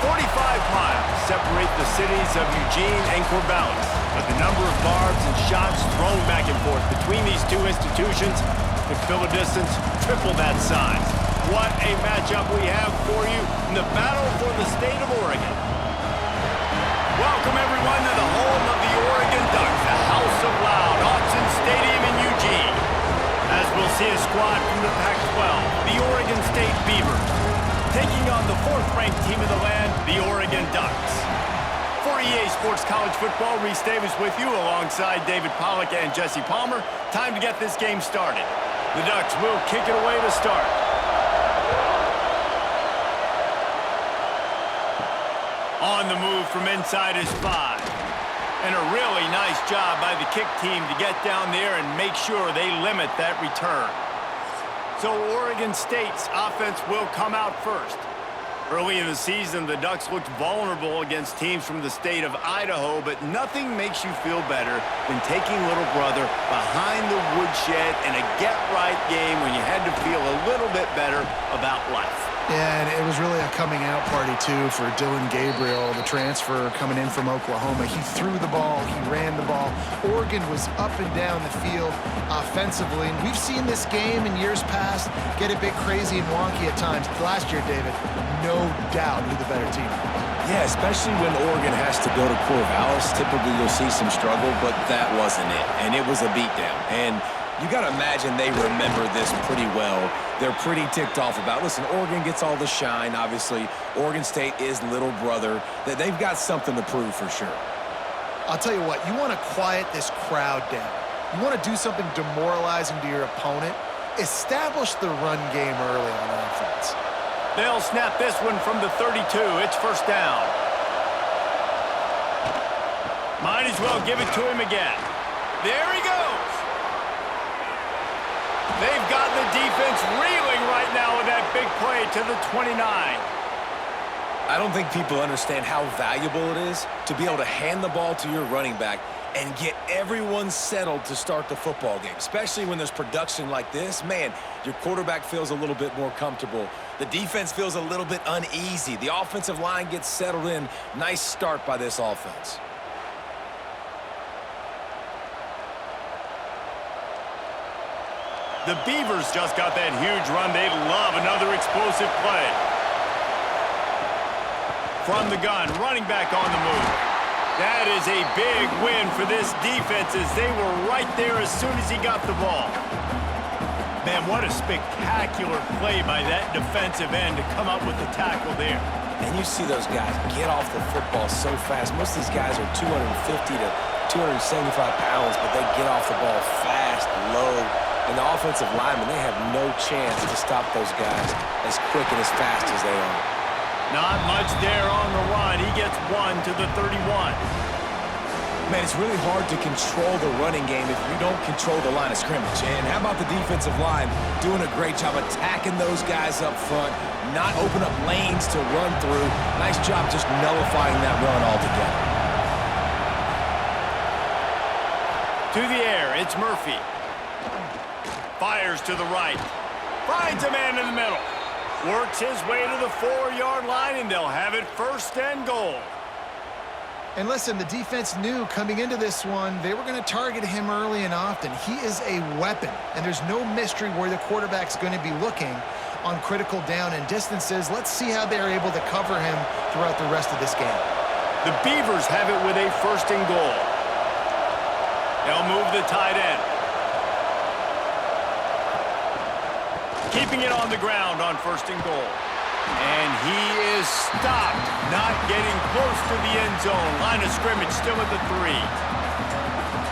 45 miles separate the cities of Eugene and Corvallis, but the number of barbs and shots thrown back and forth between these two institutions could fill a distance triple that size. What a matchup we have for you in the battle for the state of Oregon. Welcome, everyone, to the home of the Oregon Ducks, the House of Loud, Autzen Stadium in Eugene. As we'll see a squad from the Pac-12, the Oregon State Beavers, taking on the fourth-ranked team in the land, the Oregon Ducks. For EA Sports College Football, Reese Davis with you alongside David Pollack and Jesse Palmer. Time to get this game started. The Ducks will kick it away to start. On the move from inside is 5. And a really nice job by the kick team to get down there and make sure they limit that return. So Oregon State's offense will come out first. Early in the season, the Ducks looked vulnerable against teams from the state of Idaho, but nothing makes you feel better than taking little brother behind the woodshed in a get-right game when you had to feel a little bit better about life. Yeah, and it was really a coming-out party, too, for Dylan Gabriel, the transfer coming in from Oklahoma. He threw the ball. He ran the ball. Oregon was up and down the field offensively, and we've seen this game in years past get a bit crazy and wonky at times. Last year, David, no doubt who the better team. Yeah, especially when Oregon has to go to Corvallis. Typically, you'll see some struggle, but that wasn't it, and it was a beatdown. And you got to imagine they remember this pretty well. They're pretty ticked off about, listen, Oregon gets all the shine, obviously. Oregon State is little brother. That they've got something to prove for sure. I'll tell you what, you want to quiet this crowd down. You want to do something demoralizing to your opponent. Establish the run game early on offense. They'll snap this one from the 32. It's first down. Might as well give it to him again. There he goes. They've got the defense reeling right now with that big play to the 29. I don't think people understand how valuable it is to be able to hand the ball to your running back and get everyone settled to start the football game, especially when there's production like this. Man, your quarterback feels a little bit more comfortable. The defense feels a little bit uneasy. The offensive line gets settled in. Nice start by this offense. The Beavers just got that huge run. They love another explosive play. From the gun, running back on the move. That is a big win for this defense as they were right there as soon as he got the ball. Man, what a spectacular play by that defensive end to come up with the tackle there. And you see those guys get off the football so fast. Most of these guys are 250 to 275 pounds, but they get off the ball fast, low. And the offensive linemen, they have no chance to stop those guys as quick and as fast as they are. Not much there on the run. He gets one to the 31. Man, it's really hard to control the running game if you don't control the line of scrimmage. And how about the defensive line doing a great job attacking those guys up front, not open up lanes to run through. Nice job just nullifying that run altogether. To the air, it's Murphy. Fires to the right. Finds a man in the middle. Works his way to the 4-yard line, and they'll have it first and goal. And listen, the defense knew coming into this one, they were going to target him early and often. He is a weapon, and there's no mystery where the quarterback's going to be looking on critical down and distances. Let's see how they're able to cover him throughout the rest of this game. The Beavers have it with a first and goal. They'll move the tight end. Keeping it on the ground on first and goal. And he is stopped, not getting close to the end zone. Line of scrimmage still at the 3.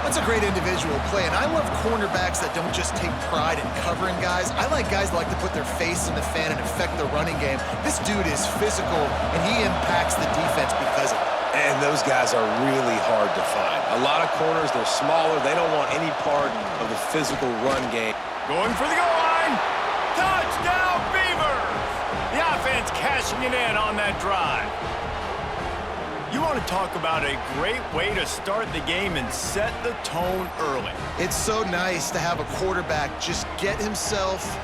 That's a great individual play, and I love cornerbacks that don't just take pride in covering guys. I like guys that like to put their face in the fan and affect the running game. This dude is physical, and he impacts the defense because of it. And those guys are really hard to find. A lot of corners, they're smaller. They don't want any part of the physical run game. Going for the goal line. Touchdown, Beavers! The offense cashing it in on that drive. You want to talk about a great way to start the game and set the tone early. It's so nice to have a quarterback just get himself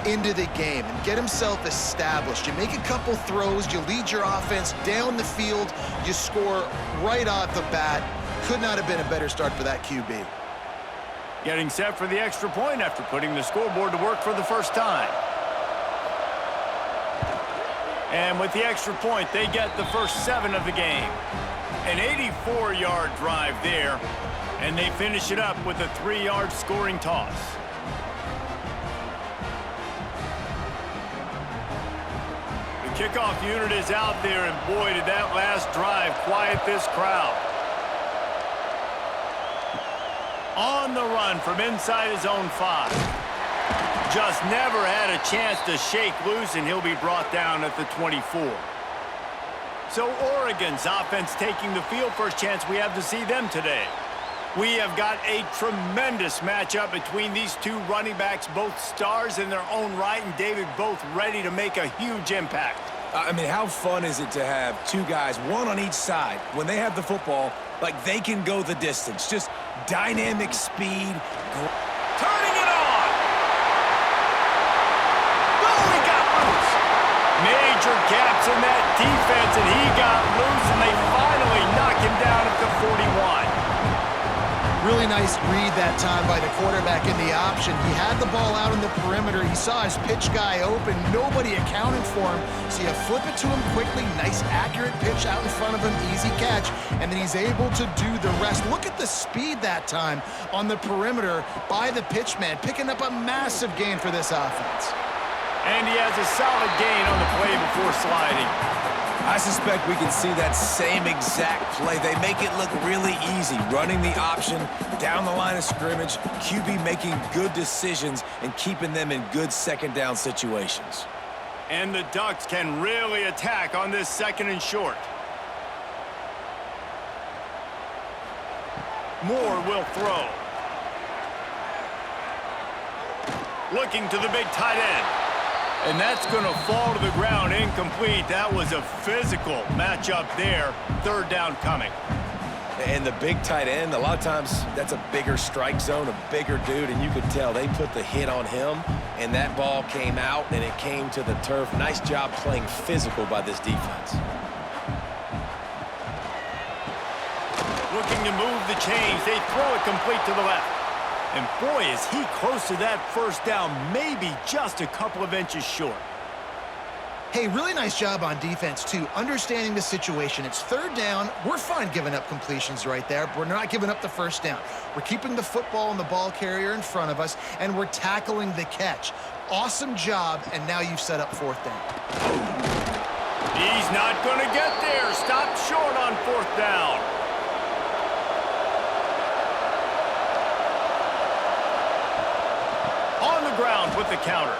into the game and get himself established. You make a couple throws, you lead your offense down the field, you score right off the bat. Could not have been a better start for that QB. Getting set for the extra point after putting the scoreboard to work for the first time. And with the extra point, they get the first 7 of the game. An 84-yard drive there, and they finish it up with a 3-yard scoring toss. The kickoff unit is out there, and boy, did that last drive quiet this crowd. On the run from inside his own 5. Just never had a chance to shake loose, and he'll be brought down at the 24. So Oregon's offense taking the field. First chance we have to see them today. We have got a tremendous matchup between these two running backs, both stars in their own right, and David, both ready to make a huge impact. I mean, how fun is it to have two guys, one on each side, when they have the football, like they can go the distance. Just dynamic speed. Turning it on! Oh, he got loose! Major gaps in that defense, and he got loose, and they finally knock him down at the 41. Really nice read that time by the quarterback in the option. He had the ball out in the perimeter. He saw his pitch guy open. Nobody accounted for him. So you flip it to him quickly. Nice, accurate pitch out in front of him. Easy catch. And then he's able to do the rest. Look at the speed that time on the perimeter by the pitchman, picking up a massive gain for this offense. And he has a solid gain on the play before sliding. I suspect we can see that same exact play. They make it look really easy, running the option down the line of scrimmage, QB making good decisions and keeping them in good second down situations. And the Ducks can really attack on this 2nd and short. Moore will throw. Looking to the big tight end. And that's going to fall to the ground incomplete. That was a physical matchup there. 3rd down coming. And the big tight end, a lot of times that's a bigger strike zone, a bigger dude, and you could tell they put the hit on him, and that ball came out, and it came to the turf. Nice job playing physical by this defense. Looking to move the chains. They throw it complete to the left. And boy, is he close to that 1st down, maybe just a couple of inches short. Hey, really nice job on defense, too, understanding the situation. It's 3rd down. We're fine giving up completions right there, but we're not giving up the 1st down. We're keeping the football and the ball carrier in front of us, and we're tackling the catch. Awesome job, and now you've set up 4th down. He's not going to get there. Stopped short on 4th down. Ground with the counter.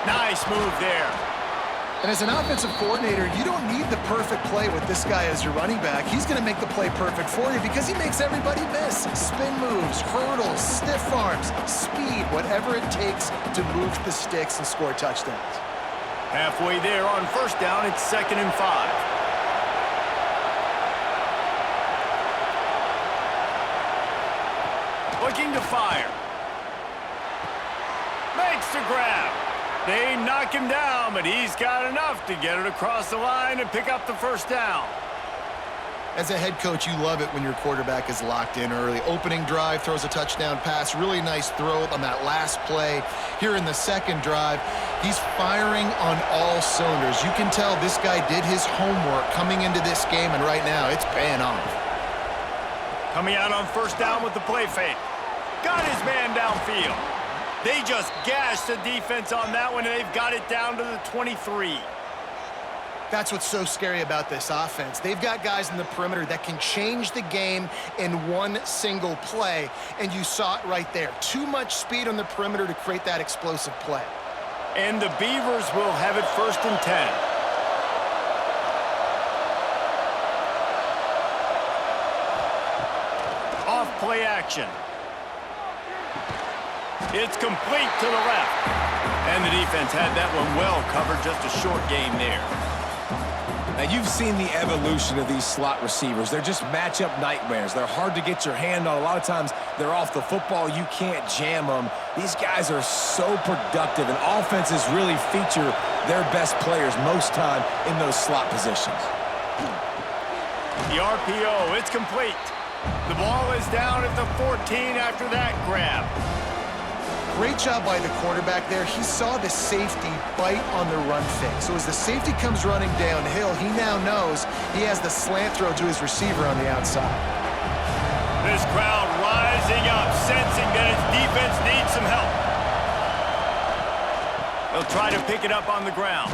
Nice move there. And as an offensive coordinator, you don't need the perfect play with this guy as your running back. He's going to make the play perfect for you because he makes everybody miss. Spin moves, hurdles, stiff arms, speed, whatever it takes to move the sticks and score touchdowns. Halfway there on 1st down, it's 2nd and 5. Looking to fire. Makes the grab. They knock him down, but he's got enough to get it across the line and pick up the 1st down. As a head coach, you love it when your quarterback is locked in early. Opening drive, throws a touchdown pass. Really nice throw on that last play. Here in the 2nd drive, he's firing on all cylinders. You can tell this guy did his homework coming into this game, and right now it's paying off. Coming out on 1st down with the play fake. Got his man downfield. They just gashed the defense on that one, and they've got it down to the 23. That's what's so scary about this offense. They've got guys in the perimeter that can change the game in one single play, and you saw it right there. Too much speed on the perimeter to create that explosive play. And the Beavers will have it 1st and 10. Off play action. It's complete to the left. And the defense had that one well covered, just a short game there. Now, you've seen the evolution of these slot receivers. They're just matchup nightmares. They're hard to get your hand on. A lot of times, they're off the football. You can't jam them. These guys are so productive, and offenses really feature their best players most time in those slot positions. The RPO, it's complete. The ball is down at the 14 after that grab. Great job by the quarterback there. He saw the safety bite on the run fake. So as the safety comes running downhill, he now knows he has the slant throw to his receiver on the outside. This crowd rising up, sensing that its defense needs some help. They'll try to pick it up on the ground.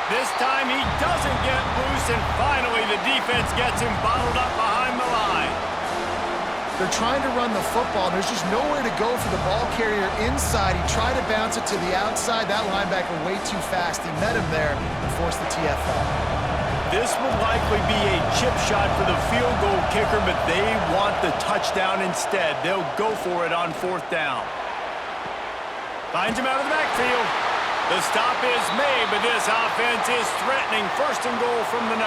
This time he doesn't get loose, and finally the defense gets him bottled up behind the line. They're trying to run the football, and there's just nowhere to go for the ball carrier inside. He tried to bounce it to the outside. That linebacker way too fast. He met him there and forced the TFL. This would likely be a chip shot for the field goal kicker, but they want the touchdown instead. They'll go for it on 4th down. Finds him out of the backfield. The stop is made, but this offense is threatening 1st and goal from the 9.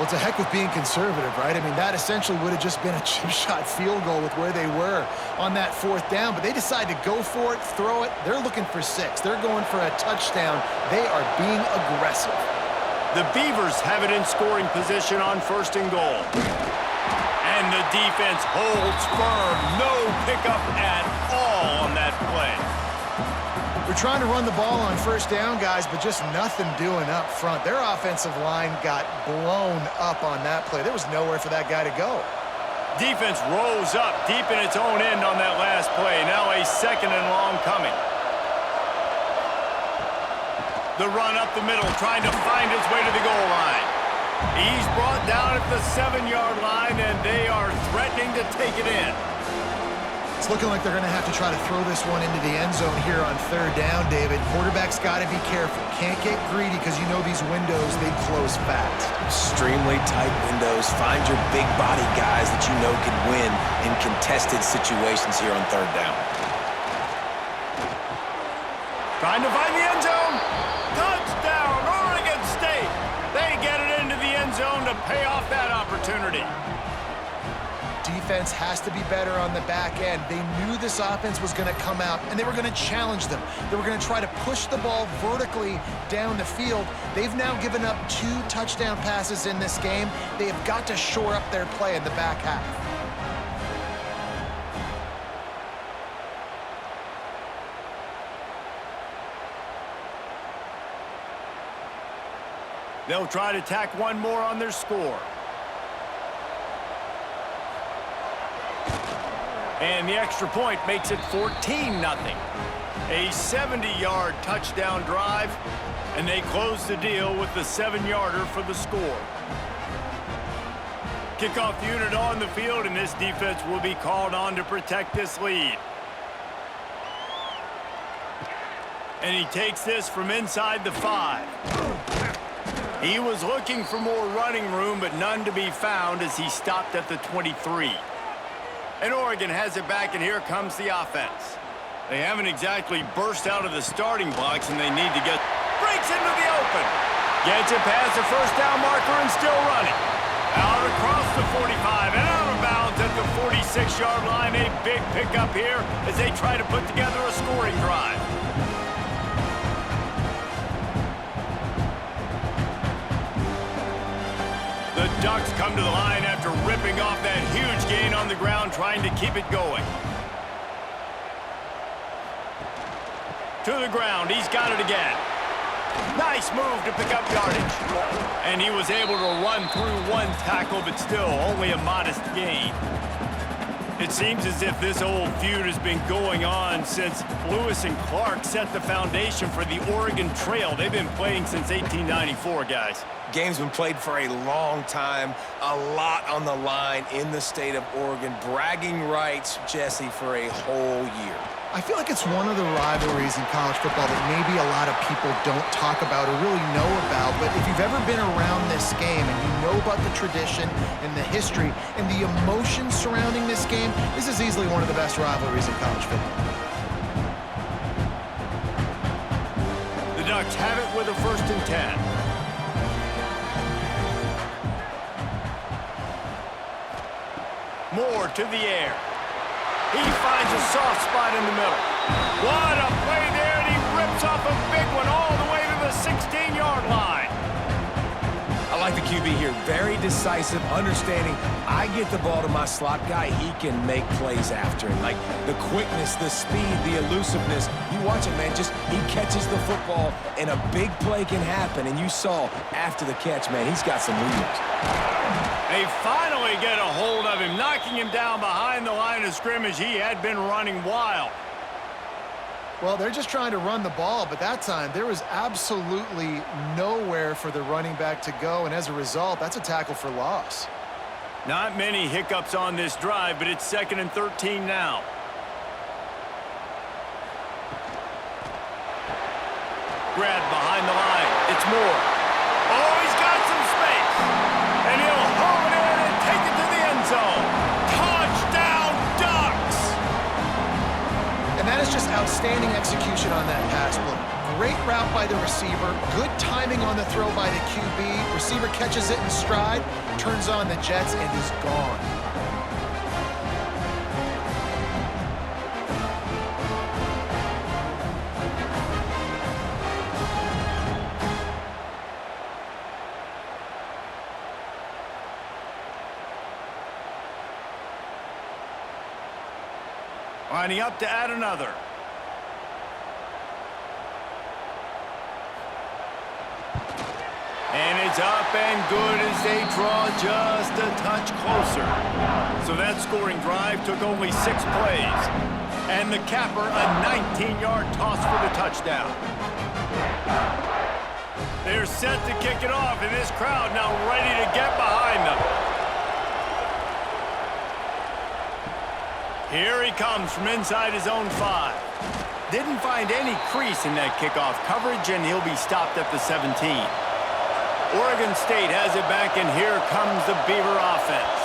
Well, it's a heck of being conservative, right? I mean, that essentially would have just been a chip shot field goal with where they were on that 4th down, but they decide to go for it, throw it. They're looking for 6. They're going for a touchdown. They are being aggressive. The Beavers have it in scoring position on 1st and goal. And the defense holds firm. No pickup at all on that play. We're trying to run the ball on 1st down, guys, but just nothing doing up front. Their offensive line got blown up on that play. There was nowhere for that guy to go. Defense rose up deep in its own end on that last play. Now a 2nd and long coming. The run up the middle, trying to find his way to the goal line. He's brought down at the 7-yard line, and they are threatening to take it in. It's looking like they're going to have to try to throw this one into the end zone here on 3rd down, David. Quarterback's got to be careful. Can't get greedy because you know these windows, they close fast. Extremely tight windows. Find your big body guys that you know can win in contested situations here on 3rd down. Trying to find the end zone. Touchdown, Oregon State. They get it into the end zone to pay off that opportunity. Defense has to be better on the back end. They knew this offense was going to come out, and they were going to challenge them. They were going to try to push the ball vertically down the field. They've now given up 2 touchdown passes in this game. They have got to shore up their play in the back half. They'll try to tack one more on their score. And the extra point makes it 14-0. A 70-yard touchdown drive, and they close the deal with the 7-yarder for the score. Kickoff unit on the field, and this defense will be called on to protect this lead. And he takes this from inside the 5. He was looking for more running room, but none to be found as he stopped at the 23. And Oregon has it back, and here comes the offense. They haven't exactly burst out of the starting blocks, and they need to get... Breaks into the open. Gets it past the 1st down marker and still running. Out across the 45 and out of bounds at the 46-yard line. A big pickup here as they try to put together a scoring drive. The Ducks come to the line after ripping off that huge gain on the ground, trying to keep it going. To the ground, he's got it again. Nice move to pick up yardage. And he was able to run through 1 tackle, but still only a modest gain. It seems as if this old feud has been going on since Lewis and Clark set the foundation for the Oregon Trail. They've been playing since 1894, guys. Game's been played for a long time, a lot on the line in the state of Oregon. Bragging rights, Jesse, for a whole year. I feel like it's one of the rivalries in college football that maybe a lot of people don't talk about or really know about, but if you've ever been around this game and you know about the tradition and the history and the emotions surrounding this game, this is easily one of the best rivalries in college football. The Ducks have it with a 1st and 10. Moore to the air. He finds a soft spot in the middle. What a play there, and he rips off a big one all the way to the 16-yard line. I like the QB here. Very decisive, understanding. I get the ball to my slot guy. He can make plays after it. Like the quickness, the speed, the elusiveness. You watch it, man. Just he catches the football, and a big play can happen. And you saw after the catch, man, he's got some wheels. They finally get a hold of him, knocking him down behind the line of scrimmage. He had been running wild. Well, they're just trying to run the ball, but that time there was absolutely nowhere for the running back to go, and as a result, that's a tackle for loss. Not many hiccups on this drive, but it's 2nd and 13 now. Grab behind the line. It's Moore. Oh, he's got some space. And he'll home it in and take it to the end zone. Touchdown, Ducks! And that is just outstanding execution on that pass play. Great route by the receiver, good timing on the throw by the QB. Receiver catches it in stride, turns on the jets, and is gone. Lining up to add another. And it's up and good as they draw just a touch closer. So that scoring drive took only 6 plays. And the capper, a 19-yard toss for the touchdown. They're set to kick it off, and this crowd now ready to get behind them. Here he comes from inside his own 5. Didn't find any crease in that kickoff coverage, and he'll be stopped at the 17. Oregon State has it back, and here comes the Beaver offense.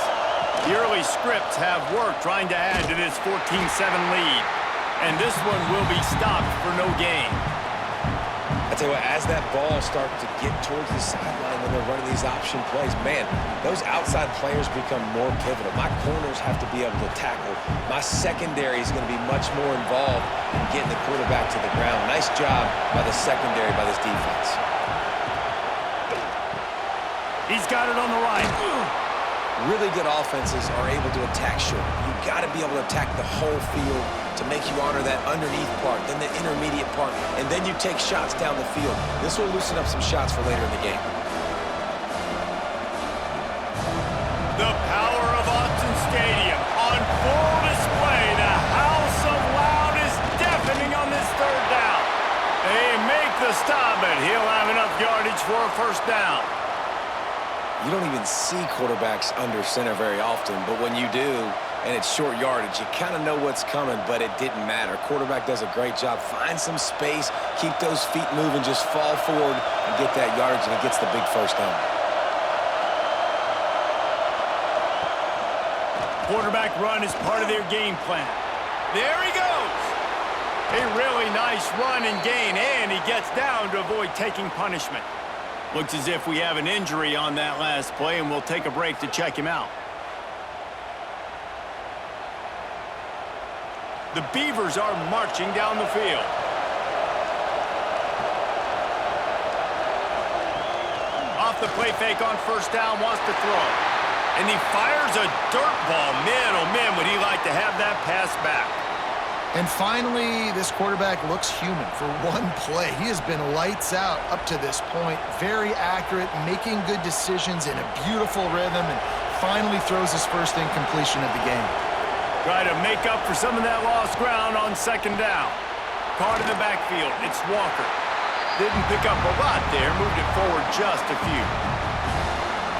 The early scripts have worked trying to add to this 14-7 lead, and this one will be stopped for no gain. I tell you what, as that ball starts to get towards the sideline when they're running these option plays, man, those outside players become more pivotal. My corners have to be able to tackle. My secondary is going to be much more involved in getting the quarterback to the ground. Nice job by the secondary, by this defense. He's got it on the right. Really good offenses are able to attack short. You've got to be able to attack the whole field to make you honor that underneath part, then the intermediate part, and then you take shots down the field. This will loosen up some shots for later in the game. The power of Autzen Stadium on full display. The house of loud is deafening on this 3rd down. They make the stop, but he'll have enough yardage for a 1st down. You don't even see quarterbacks under center very often, but when you do, and it's short yardage, you kind of know what's coming, but it didn't matter. Quarterback does a great job. Find some space, keep those feet moving, just fall forward and get that yardage, and it gets the big 1st down. Quarterback run is part of their game plan. There he goes. A really nice run and gain, and he gets down to avoid taking punishment. Looks as if we have an injury on that last play, and we'll take a break to check him out. The Beavers are marching down the field. Off the play fake on 1st down, wants to throw. And he fires a dirt ball. Man, oh man, would he like to have that pass back. And finally, this quarterback looks human for one play. He has been lights out up to this point. Very accurate, making good decisions in a beautiful rhythm, and finally throws his 1st incompletion of the game. Try to make up for some of that lost ground on 2nd down. Caught in the backfield. It's Walker. Didn't pick up a lot there. Moved it forward just a few.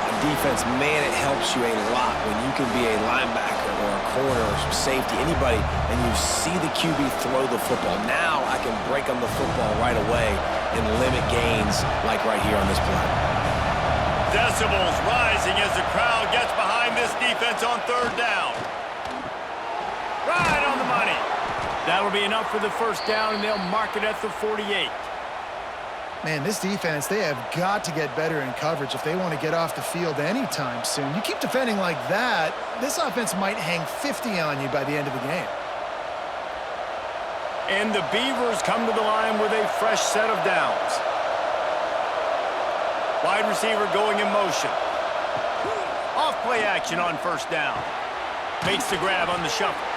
On defense, man, it helps you a lot when you can be a linebacker or a corner or some safety, anybody, and you see the QB throw the football. Now I can break on the football right away and limit gains like right here on this play. Decibels rising as the crowd gets behind this defense on 3rd down. Right on the money. That'll be enough for the 1st down, and they'll mark it at the 48. Man, this defense, they have got to get better in coverage if they want to get off the field anytime soon. You keep defending like that, this offense might hang 50 on you by the end of the game. And the Beavers come to the line with a fresh set of downs. Wide receiver going in motion. Off play action on first down. Makes the grab on the shuffle.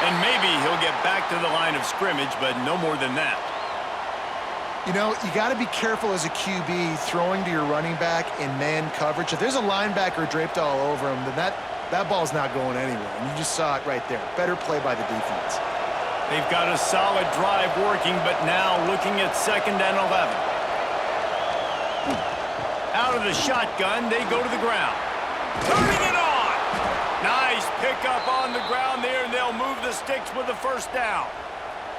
And maybe he'll get back to the line of scrimmage, but no more than that. You know, you got to be careful as a QB throwing to your running back in man coverage. If there's a linebacker draped all over him, then that ball's not going anywhere. And you just saw it right there. Better play by the defense. They've got a solid drive working, but now looking at 2nd and 11. Out of the shotgun, they go to the ground. Turning it on! Nice pickup on the ground there, and they'll move the sticks with the first down.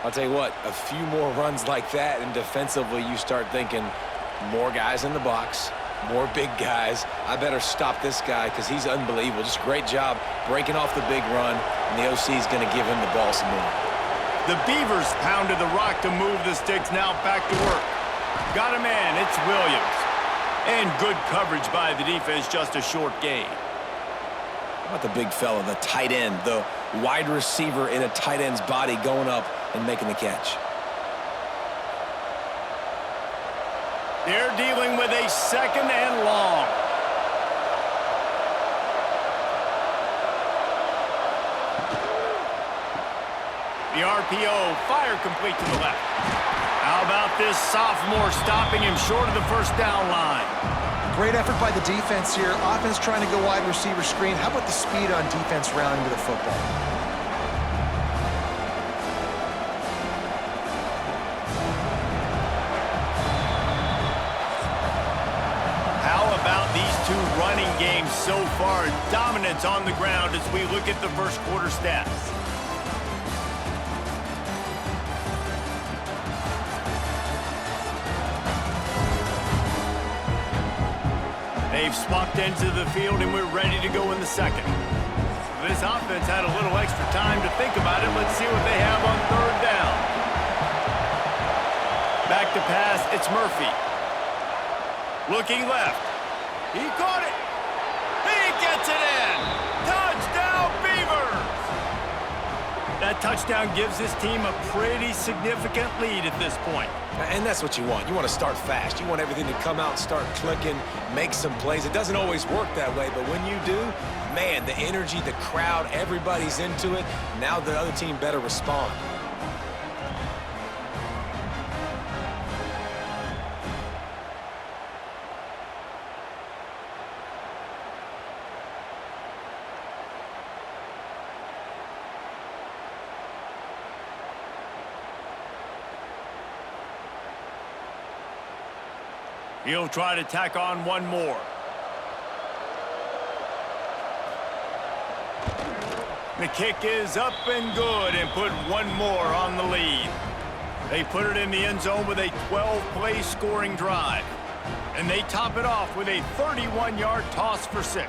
I'll tell you what, a few more runs like that, and defensively you start thinking, more guys in the box, more big guys. I better stop this guy because he's unbelievable. Just a great job breaking off the big run, and the OC is going to give him the ball some more. The Beavers pounded the rock to move the sticks, now back to work. Got a man, it's Williams. And good coverage by the defense, just a short gain. How about the big fella, the tight end, the wide receiver in a tight end's body going up and making the catch. They're dealing with a 2nd and long. The RPO, fire complete to the left. How about this sophomore stopping him short of the first down line? Great effort by the defense here. Offense trying to go wide receiver screen. How about the speed on defense rounding to the football? How about these two running games so far? Dominance on the ground as we look at the first quarter stats. They've swapped into the field, and we're ready to go in the second. This offense had a little extra time to think about it. Let's see what they have on 3rd down. Back to pass, it's Murphy. Looking left. He caught it. He gets it in. Touchdown, Beavers! That touchdown gives his team a pretty significant lead at this point. And that's what you want. You want to start fast. You want everything to come out, start clicking, make some plays. It doesn't always work that way, but when you do, man, the energy, the crowd, everybody's into it. Now the other team better respond. He'll try to tack on one more. The kick is up and good and put one more on the lead. They put it in the end zone with a 12-play scoring drive. And they top it off with a 31-yard toss for 6.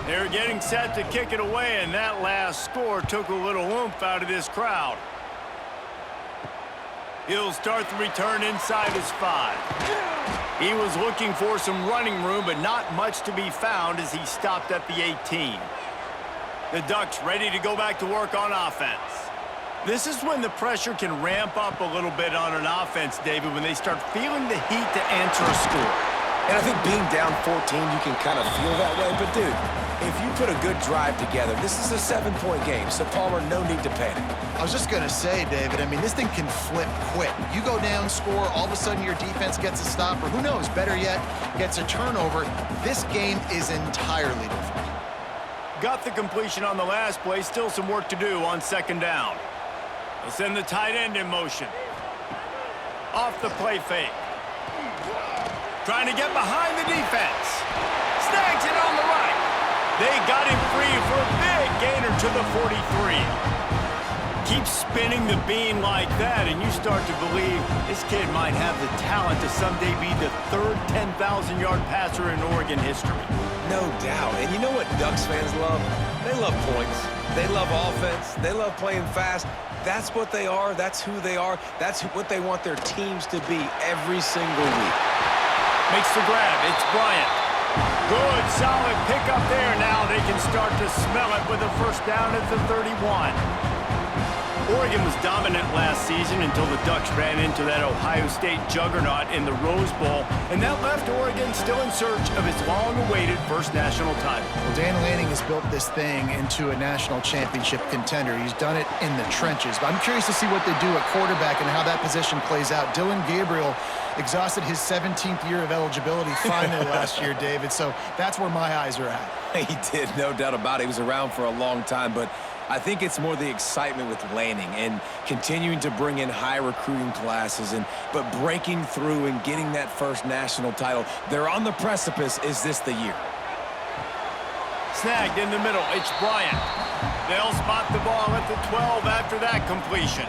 They're getting set to kick it away, and that last score took a little oomph out of this crowd. He'll start the return inside his 5. He was looking for some running room, but not much to be found as he stopped at the 18. The Ducks ready to go back to work on offense. This is when the pressure can ramp up a little bit on an offense, David, when they start feeling the heat to answer a score. And I think being down 14, you can kind of feel that way. But, dude, if you put a good drive together, this is a 7-point game, so, Palmer, no need to panic. I was just going to say, David, I mean, this thing can flip quick. You go down, score, all of a sudden your defense gets a stop, or who knows, better yet, gets a turnover. This game is entirely different. Got the completion on the last play, still some work to do on 2nd down. They'll send the tight end in motion. Off the play fake. Trying to get behind the defense. Snags it on the right. They got him free for a big gainer to the 43. Keep spinning the beam like that, and you start to believe this kid might have the talent to someday be the 3rd 10,000-yard passer in Oregon history. No doubt. And you know what Ducks fans love? They love points. They love offense. They love playing fast. That's what they are. That's who they are. That's what they want their teams to be every single week. Makes the grab. It's Bryant. Good, solid pickup there. Now they can start to smell it with a first down at the 31. Oregon was dominant last season until the Ducks ran into that Ohio State juggernaut in the Rose Bowl, and that left Oregon still in search of its long-awaited first national title. Well, Dan Lanning has built this thing into a national championship contender. He's done it in the trenches. But I'm curious to see what they do at quarterback and how that position plays out. Dylan Gabriel exhausted his 17th year of eligibility finally last year, David, so that's where my eyes are at. He did, no doubt about it. He was around for a long time, but I think it's more the excitement with Lanning and continuing to bring in high recruiting classes, but breaking through and getting that first national title. They're on the precipice. Is this the year? Snagged in the middle. It's Bryant. They'll spot the ball at the 12 after that completion.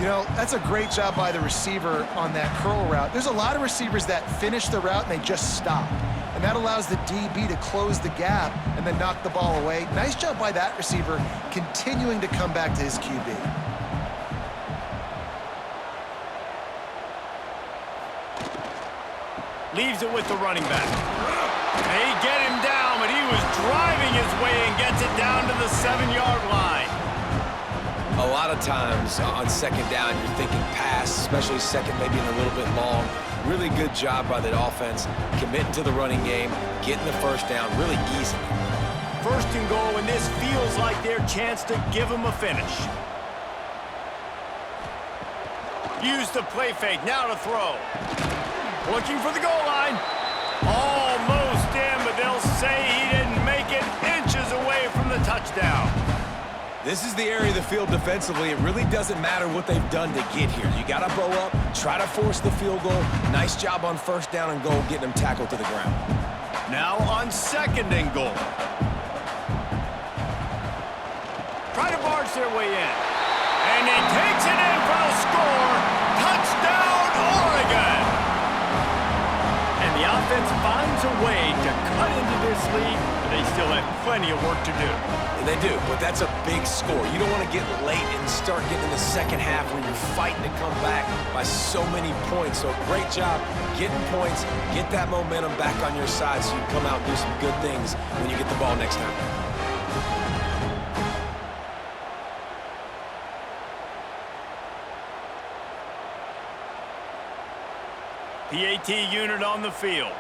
You know, that's a great job by the receiver on that curl route. There's a lot of receivers that finish the route and they just stop. And that allows the DB to close the gap and then knock the ball away. Nice job by that receiver continuing to come back to his QB. Leaves it with the running back. They get him down, but he was driving his way and gets it down to the 7-yard line. A lot of times on second down, you're thinking pass, especially second, maybe a little bit long. Really good job by the offense, committing to the running game, getting the first down, really easy. First and goal, and this feels like their chance to give them a finish. Use the play fake, now to throw. Looking for the goal line. Almost in, but they'll say he didn't make it, inches away from the touchdown. This is the area of the field defensively. It really doesn't matter what they've done to get here. You got to bow up, try to force the field goal. Nice job on first down and goal, getting them tackled to the ground. Now on second and goal. Try to barge their way in. And he takes it in for the score. Touchdown, Oregon! And the offense finds a way to cut into this lead, but they still have plenty of work to do. They do, but that's a big score. You don't want to get late and start getting in the second half when you're fighting to come back by so many points. So great job getting points, get that momentum back on your side so you can come out and do some good things when you get the ball next time. PAT unit on the field.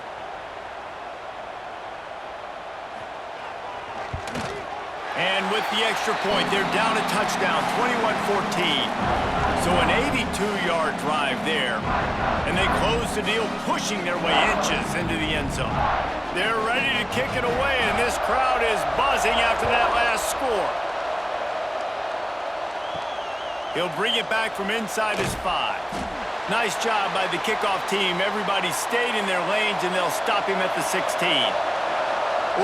And with the extra point, they're down a touchdown, 21-14. So an 82-yard drive there. And they close the deal, pushing their way inches into the end zone. They're ready to kick it away, and this crowd is buzzing after that last score. He'll bring it back from inside his 5. Nice job by the kickoff team. Everybody stayed in their lanes, and they'll stop him at the 16.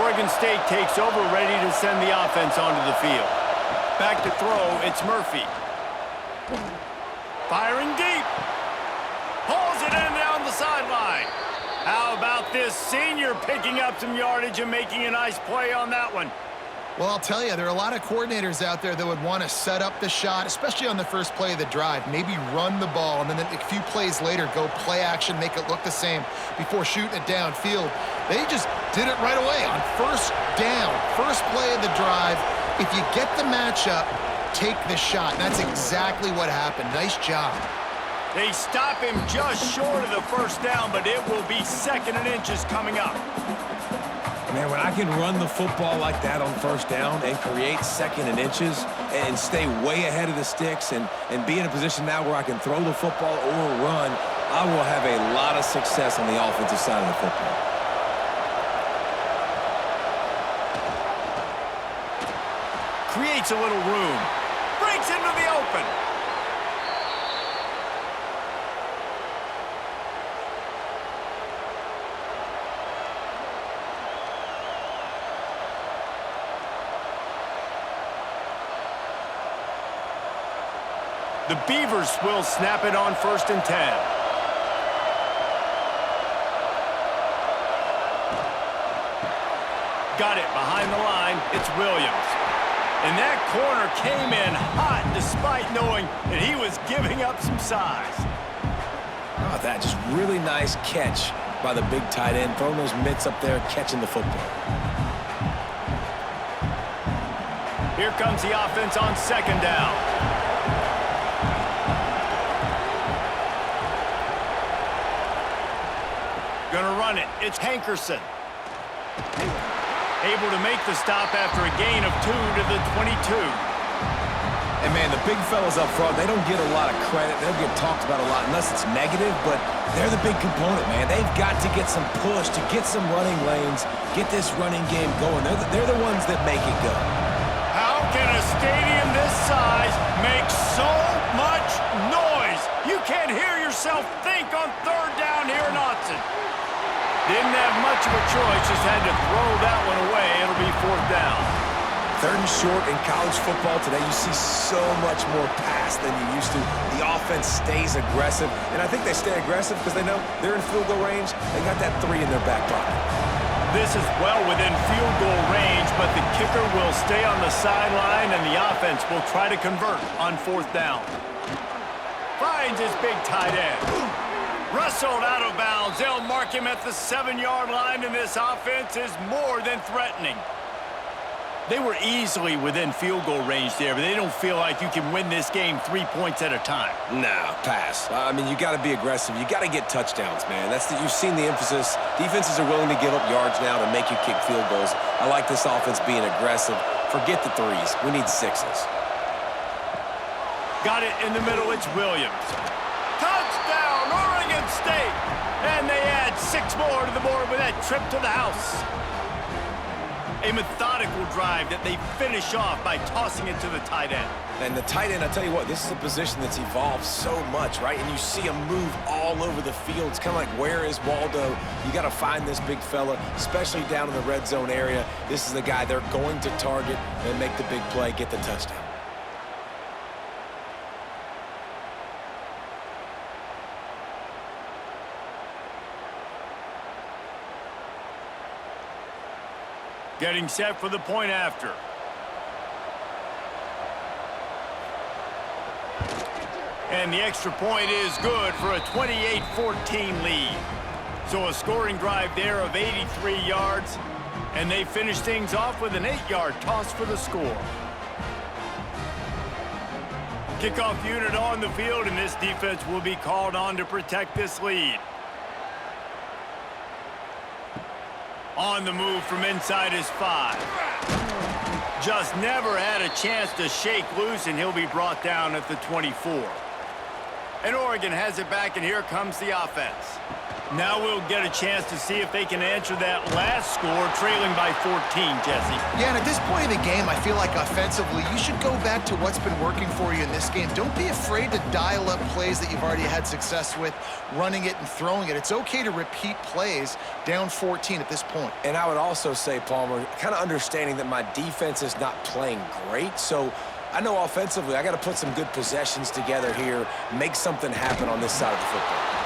Oregon State takes over, ready to send the offense onto the field. Back to throw, it's Murphy. Firing deep. Pulls it in down the sideline. How about this senior picking up some yardage and making a nice play on that one? Well, I'll tell you, there are a lot of coordinators out there that would want to set up the shot, especially on the first play of the drive. Maybe run the ball, and then a few plays later, go play action, make it look the same before shooting it downfield. They just did it right away on first down, first play of the drive. If you get the matchup, take the shot. And that's exactly what happened. Nice job. They stop him just short of the first down, but it will be second and inches coming up. Man, when I can run the football like that on first down and create second and inches and stay way ahead of the sticks and be in a position now where I can throw the football or run, I will have a lot of success on the offensive side of the football. Creates a little room. Breaks into the open. The Beavers will snap it on 1st and 10. Got it behind the line. It's Williams. And that corner came in hot despite knowing that he was giving up some size. Oh, that just really nice catch by the big tight end, throwing those mitts up there, catching the football. Here comes the offense on second down. Gonna run it. It's Hankerson. Able to make the stop after a gain of 2 to the 22. And, man, the big fellas up front, they don't get a lot of credit. They don't get talked about a lot unless it's negative, but they're the big component, man. They've got to get some push, to get some running lanes, get this running game going. They're the ones that make it go. How can a stadium this size make so much noise? You can't hear yourself think on third down here in Autzen. Didn't have much of a choice, just had to throw that one away. It'll be fourth down. Third and short in college football today, you see so much more pass than you used to. The offense stays aggressive, and I think they stay aggressive because they know they're in field goal range. They got that 3 in their back pocket. This is well within field goal range, but the kicker will stay on the sideline, and the offense will try to convert on fourth down. Finds his big tight end. Wrestled out of bounds. They'll mark him at the 7-yard line, and this offense is more than threatening. They were easily within field goal range there, but they don't feel like you can win this game 3 points at a time. Nah, pass. I mean, you got to be aggressive. You got to get touchdowns, man. You've seen the emphasis. Defenses are willing to give up yards now to make you kick field goals. I like this offense being aggressive. Forget the 3s. We need 6s. Got it in the middle. It's Williams. Touchdown, Oregon State! And they add 6 more to the board with that trip to the house. A methodical drive that they finish off by tossing it to the tight end. And the tight end, I tell you what, this is a position that's evolved so much, right? And you see him move all over the field. It's kind of like, where is Waldo? You got to find this big fella, especially down in the red zone area. This is the guy they're going to target and make the big play, get the touchdown. Getting set for the point after. And the extra point is good for a 28-14 lead. So a scoring drive there of 83 yards, and they finish things off with an 8-yard toss for the score. Kickoff unit on the field, and this defense will be called on to protect this lead. On the move from inside his 5. Just never had a chance to shake loose, and he'll be brought down at the 24. And Oregon has it back, and here comes the offense. Now we'll get a chance to see if they can answer that last score, trailing by 14, Jesse. Yeah, and at this point in the game, I feel like offensively, you should go back to what's been working for you in this game. Don't be afraid to dial up plays that you've already had success with, running it and throwing it. It's okay to repeat plays down 14 at this point. And I would also say, Palmer, kind of understanding that my defense is not playing great, so I know offensively I got to put some good possessions together here, make something happen on this side of the football.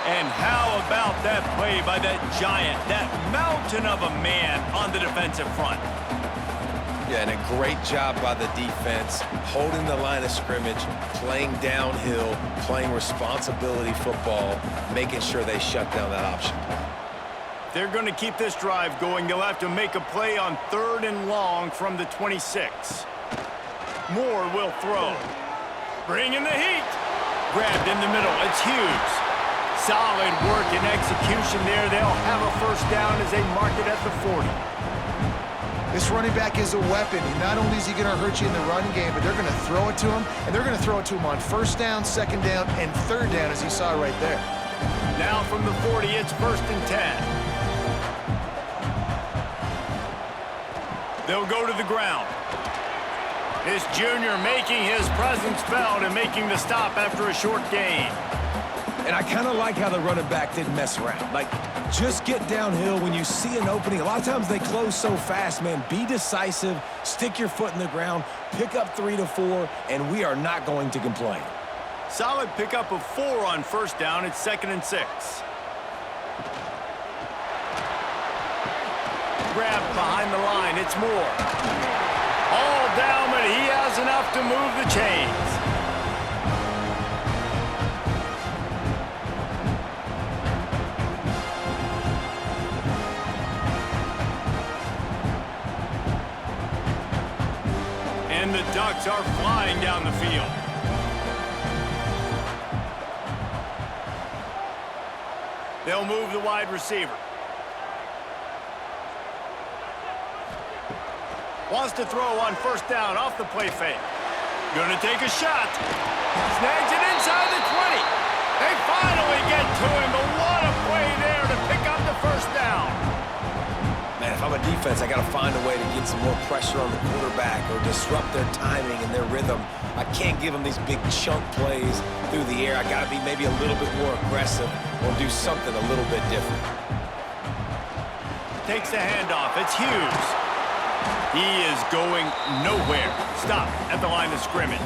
And how about that play by that giant, that mountain of a man on the defensive front? Yeah, and a great job by the defense, holding the line of scrimmage, playing downhill, playing responsibility football, making sure they shut down that option. They're going to keep this drive going. They'll have to make a play on 3rd and long from the 26. Moore will throw. Bringing the heat. Grabbed in the middle. It's Hughes. Solid work and execution there. They'll have a first down as they mark it at the 40. This running back is a weapon. Not only is he going to hurt you in the run game, but they're going to throw it to him, and they're going to throw it to him on 1st down, 2nd down, and 3rd down, as you saw right there. Now from the 40, it's 1st and 10. They'll go to the ground. This junior making his presence felt and making the stop after a short gain. And I kind of like how the running back didn't mess around. Like, just get downhill when you see an opening. A lot of times they close so fast, man. Be decisive, stick your foot in the ground, pick up 3 to 4, and we are not going to complain. Solid pickup of 4 on 1st down. It's 2nd and 6. Grabbed behind the line. It's Moore. All down, but he has enough to move the chains. the Ducks are flying down the field. They'll move the wide receiver. Wants to throw on first down off the play fake. Gonna take a shot. Snags it inside the 20. They finally get to him, but what a play there to pick up the first down. Man, if I'm a defense, I got to find a way to get some more pressure on the quarterback or disrupt their timing and their rhythm. I can't give them these big chunk plays through the air. I got to be maybe a little bit more aggressive or do something a little bit different. Takes the handoff. It's Hughes. He is going nowhere. Stop at the line of scrimmage.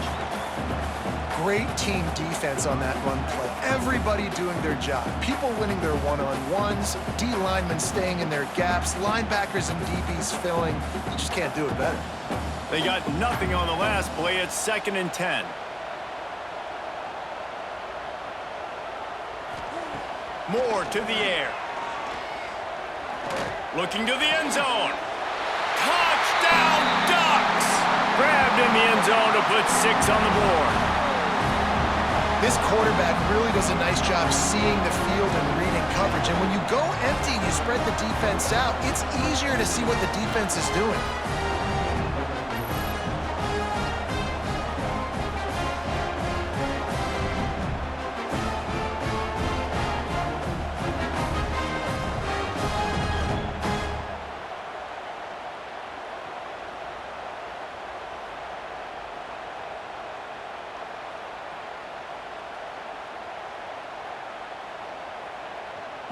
Great team defense on that run play. Everybody doing their job. People winning their one-on-ones, D linemen staying in their gaps, linebackers and DBs filling. You just can't do it better. They got nothing on the last play. It's 2nd and 10. Moore to the air. Looking to the end zone. Touchdown, Ducks! Grabbed in the end zone to put 6 on the board. This quarterback really does a nice job seeing the field and reading coverage. And when you go empty and you spread the defense out, it's easier to see what the defense is doing.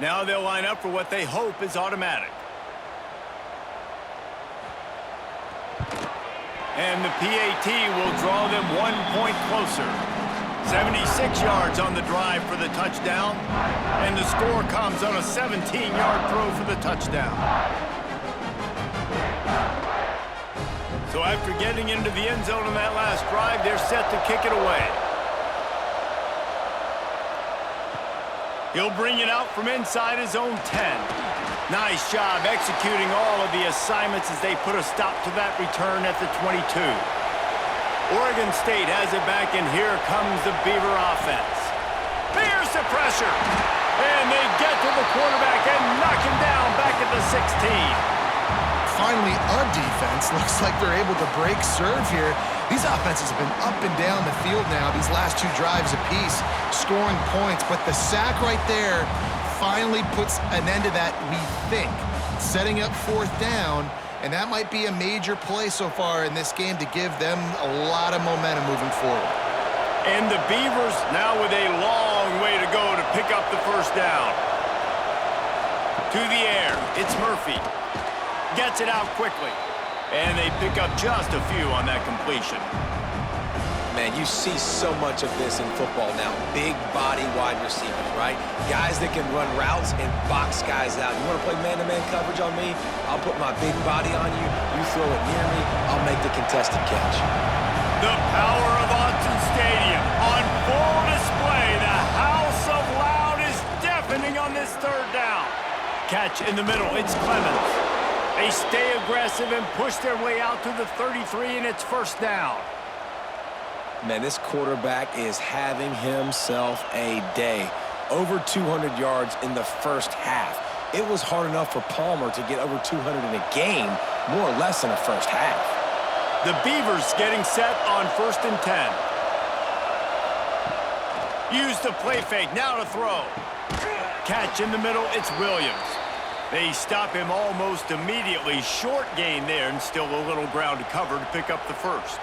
Now they'll line up for what they hope is automatic. And the PAT will draw them 1 point closer. 76 yards on the drive for the touchdown. And the score comes on a 17-yard throw for the touchdown. So after getting into the end zone on that last drive, they're set to kick it away. He'll bring it out from inside his own 10. Nice job executing all of the assignments as they put a stop to that return at the 22. Oregon State has it back, and here comes the Beaver offense. Here's the pressure. And they get to the quarterback and knock him down back at the 16. Finally, a defense. Looks like they're able to break serve here. These offenses have been up and down the field now, these last 2 drives apiece, scoring points. But the sack right there finally puts an end to that, we think. Setting up 4th down, and that might be a major play so far in this game to give them a lot of momentum moving forward. And the Beavers now with a long way to go to pick up the first down. To the air, it's Murphy. Gets it out quickly. And they pick up just a few on that completion. Man, you see so much of this in football now. Big body wide receivers, right? Guys that can run routes and box guys out. You want to play man-to-man coverage on me? I'll put my big body on you. You throw it near me, I'll make the contested catch. The power of Autzen Stadium on full display. The house of loud is deafening on this 3rd down. Catch in the middle, it's Clemens. They stay aggressive and push their way out to the 33, and it's 1st down. Man, this quarterback is having himself a day. Over 200 yards in the first half. It was hard enough for Palmer to get over 200 in a game, more or less in the first half. The Beavers getting set on 1st and 10. Use the play fake, now to throw. Catch in the middle, it's Williams. They stop him almost immediately. Short gain there, and still a little ground to cover to pick up the 1st.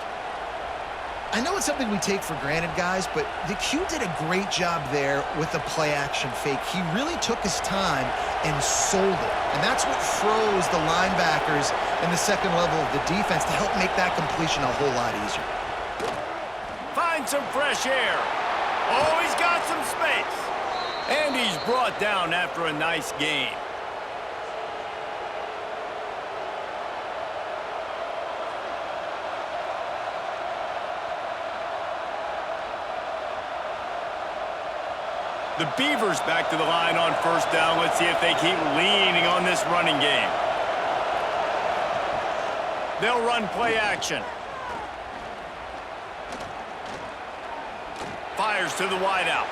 I know it's something we take for granted, guys, but the Q did a great job there with the play-action fake. He really took his time and sold it. And that's what froze the linebackers in the 2nd level of the defense to help make that completion a whole lot easier. Find some fresh air. Oh, he's got some space. And he's brought down after a nice gain. The Beavers back to the line on 1st down. Let's see if they keep leaning on this running game. They'll run play action. fires to the wideout.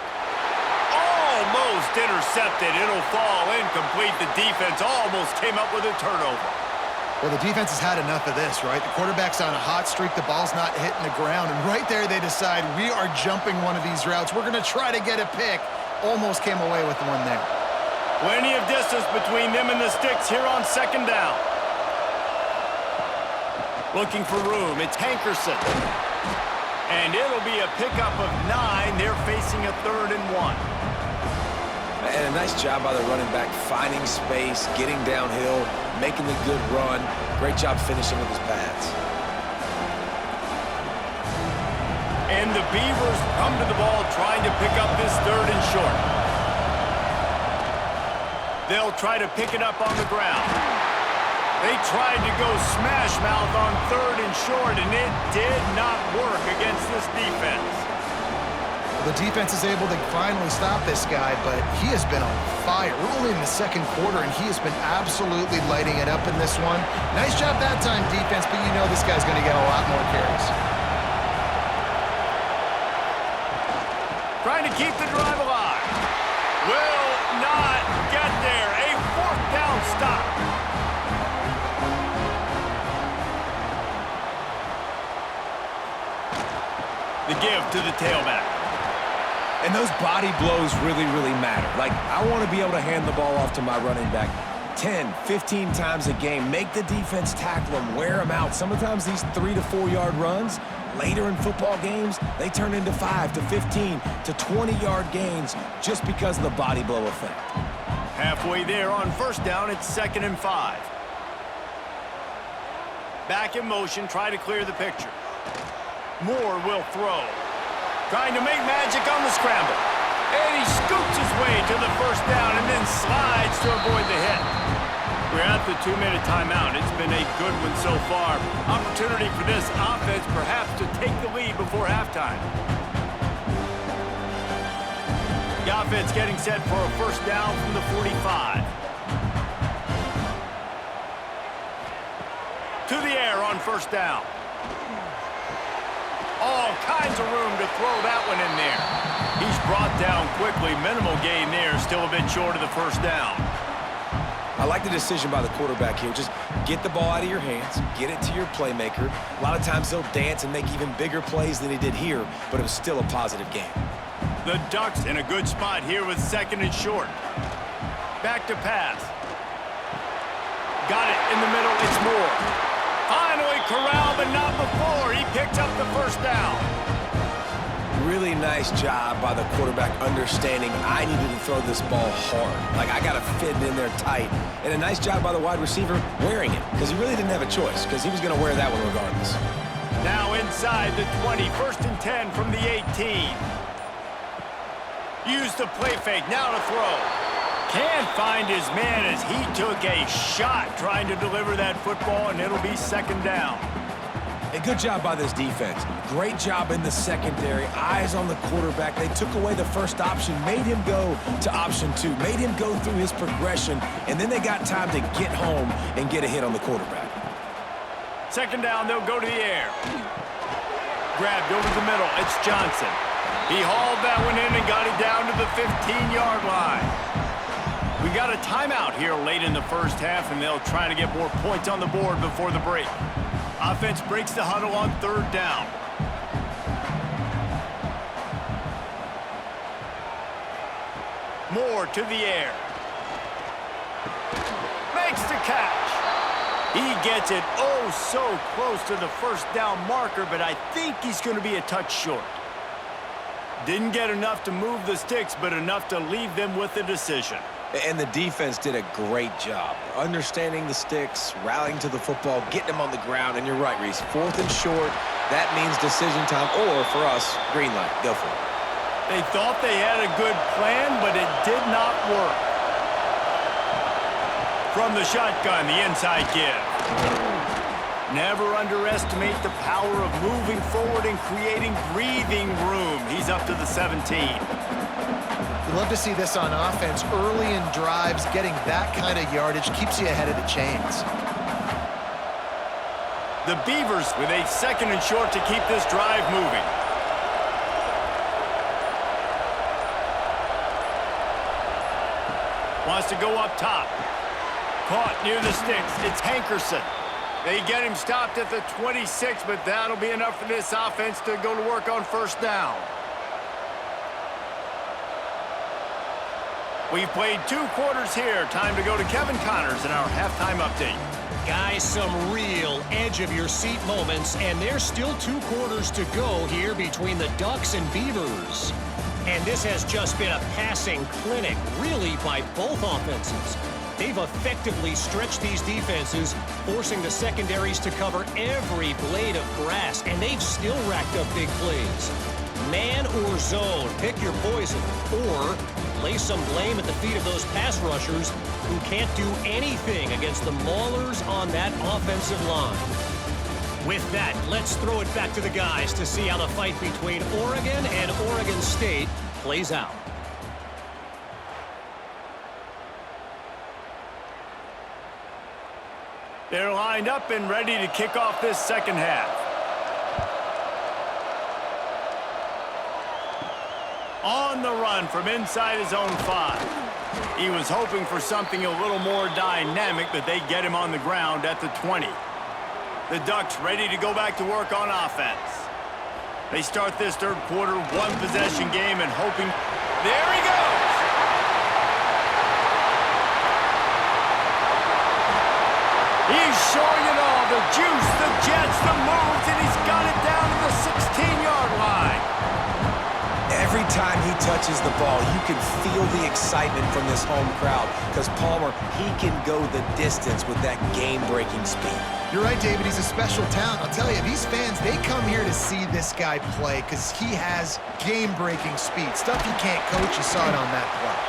Almost intercepted. It'll fall incomplete. The defense almost came up with a turnover. Well, the defense has had enough of this, right? The quarterback's on a hot streak. The ball's not hitting the ground. And right there, they decide, we are jumping one of these routes. We're going to try to get a pick. Almost came away with one there. Plenty of distance between them and the sticks here on second down. Looking for room. It's Hankerson. And it'll be a pickup of 9. They're facing a 3rd and 1. And a nice job by the running back, finding space, getting downhill, making the good run. Great job finishing with his pads. And the Beavers come to the ball trying to pick up this 3rd and short. They'll try to pick it up on the ground. They tried to go smash mouth on 3rd and short, and it did not work against this defense. The defense is able to finally stop this guy, but he has been on fire. We're only in the second quarter, and he has been absolutely lighting it up in this one. Nice job that time, defense, but you know this guy's going to get a lot more carries. Trying to keep the drive alive. Will not get there. A 4th down stop. The give to the tailback. And those body blows really, really matter. Like, I want to be able to hand the ball off to my running back 10, 15 times a game. Make the defense tackle them, wear them out. Sometimes these 3 to 4 yard runs, later in football games, they turn into 5 to 15 to 20-yard gains just because of the body blow effect. Halfway there on 1st down, it's 2nd and 5. Back in motion, try to clear the picture. Moore will throw. Trying to make magic on the scramble. And he scoots his way to the 1st down and then slides to avoid the hit. We're at the 2-minute timeout. It's been a good one so far. Opportunity for this offense perhaps to take the lead before halftime. The offense getting set for a 1st down from the 45. To the air on 1st down. All kinds of room to throw that one in there. He's brought down quickly. Minimal gain there. Still a bit short of the 1st down. I like the decision by the quarterback here. Just get the ball out of your hands, get it to your playmaker. A lot of times he'll dance and make even bigger plays than he did here, but it was still a positive game. The Ducks in a good spot here with 2nd and short. Back to pass. Got it in the middle. It's Moore. Finally corralled, but not before. He picked up the 1st down. Really nice job by the quarterback understanding I needed to throw this ball hard. Like, I got to fit it in there tight. And a nice job by the wide receiver wearing it, because he really didn't have a choice, because he was going to wear that one regardless. Now inside the 20, 1st and 10 from the 18. Use the play fake, now to throw. Can't find his man as he took a shot trying to deliver that football, and it'll be 2nd down. A good job by this defense. Great job in the secondary. Eyes on the quarterback. They took away the 1st option, made him go to option 2, made him go through his progression, and then they got time to get home and get a hit on the quarterback. 2nd down, they'll go to the air. Grabbed over the middle. It's Johnson. He hauled that one in and got it down to the 15-yard line. We got a timeout here late in the 1st half, and they'll try to get more points on the board before the break. Offense breaks the huddle on 3rd down. Moore to the air. Makes the catch. He gets it oh so close to the 1st down marker, but I think he's going to be a touch short. Didn't get enough to move the sticks, but enough to leave them with the decision. And the defense did a great job understanding the sticks, rallying to the football, getting them on the ground. And you're right, Reese, 4th and short, that means decision time, or for us, green light. Go for it. They thought they had a good plan, but it did not work. From the shotgun, the inside give. Never underestimate the power of moving forward and creating breathing room. He's up to the 17. You love to see this on offense. Early in drives, getting that kind of yardage keeps you ahead of the chains. The Beavers with a 2nd and short to keep this drive moving. Wants to go up top. Caught near the sticks. It's Hankerson. They get him stopped at the 26, but that'll be enough for this offense to go to work on first down. We've played 2 quarters here. Time to go to Kevin Connors in our halftime update. Guys, some real edge-of-your-seat moments, and there's still 2 quarters to go here between the Ducks and Beavers. And this has just been a passing clinic, really, by both offenses. They've effectively stretched these defenses, forcing the secondaries to cover every blade of grass, and they've still racked up big plays. Man or zone, pick your poison, or lay some blame at the feet of those pass rushers who can't do anything against the maulers on that offensive line. With that, let's throw it back to the guys to see how the fight between Oregon and Oregon State plays out. They're lined up and ready to kick off this second half. On the run from inside his own 5. He was hoping for something a little more dynamic, but they get him on the ground at the 20. The Ducks ready to go back to work on offense. They start this third quarter, 1-possession game, and hoping... There he goes! He's showing it all, the juice, the jets, the moves, and he's got it down to the 16-yard line. Every time he touches the ball, you can feel the excitement from this home crowd because Palmer, he can go the distance with that game-breaking speed. You're right, David. He's a special talent. I'll tell you, these fans, they come here to see this guy play because he has game-breaking speed. Stuff you can't coach. You saw it on that play.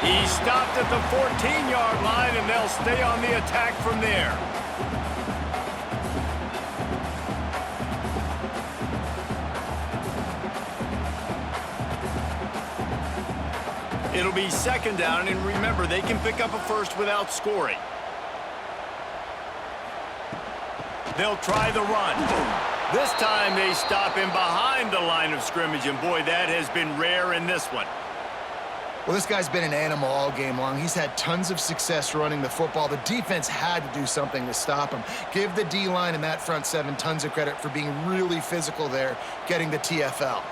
He stopped at the 14-yard line, and they'll stay on the attack from there. It'll be second down, and remember, they can pick up a first without scoring. They'll try the run. This time they stop him behind the line of scrimmage, and boy, that has been rare in this one. Well, this guy's been an animal all game long. He's had tons of success running the football. The defense had to do something to stop him. Give the D-line and that front 7 tons of credit for being really physical there, getting the TFL.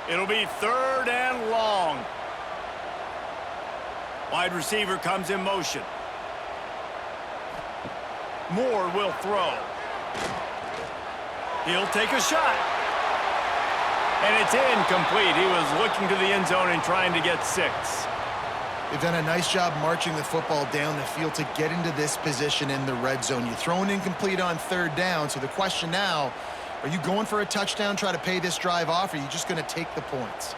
It'll be third and long. Wide receiver comes in motion. Moore will throw. He'll take a shot. And it's incomplete. He was looking to the end zone and trying to get 6. They've done a nice job marching the football down the field to get into this position in the red zone. You throw an incomplete on third down, so the question now, are you going for a touchdown, try to pay this drive off, or are you just going to take the points?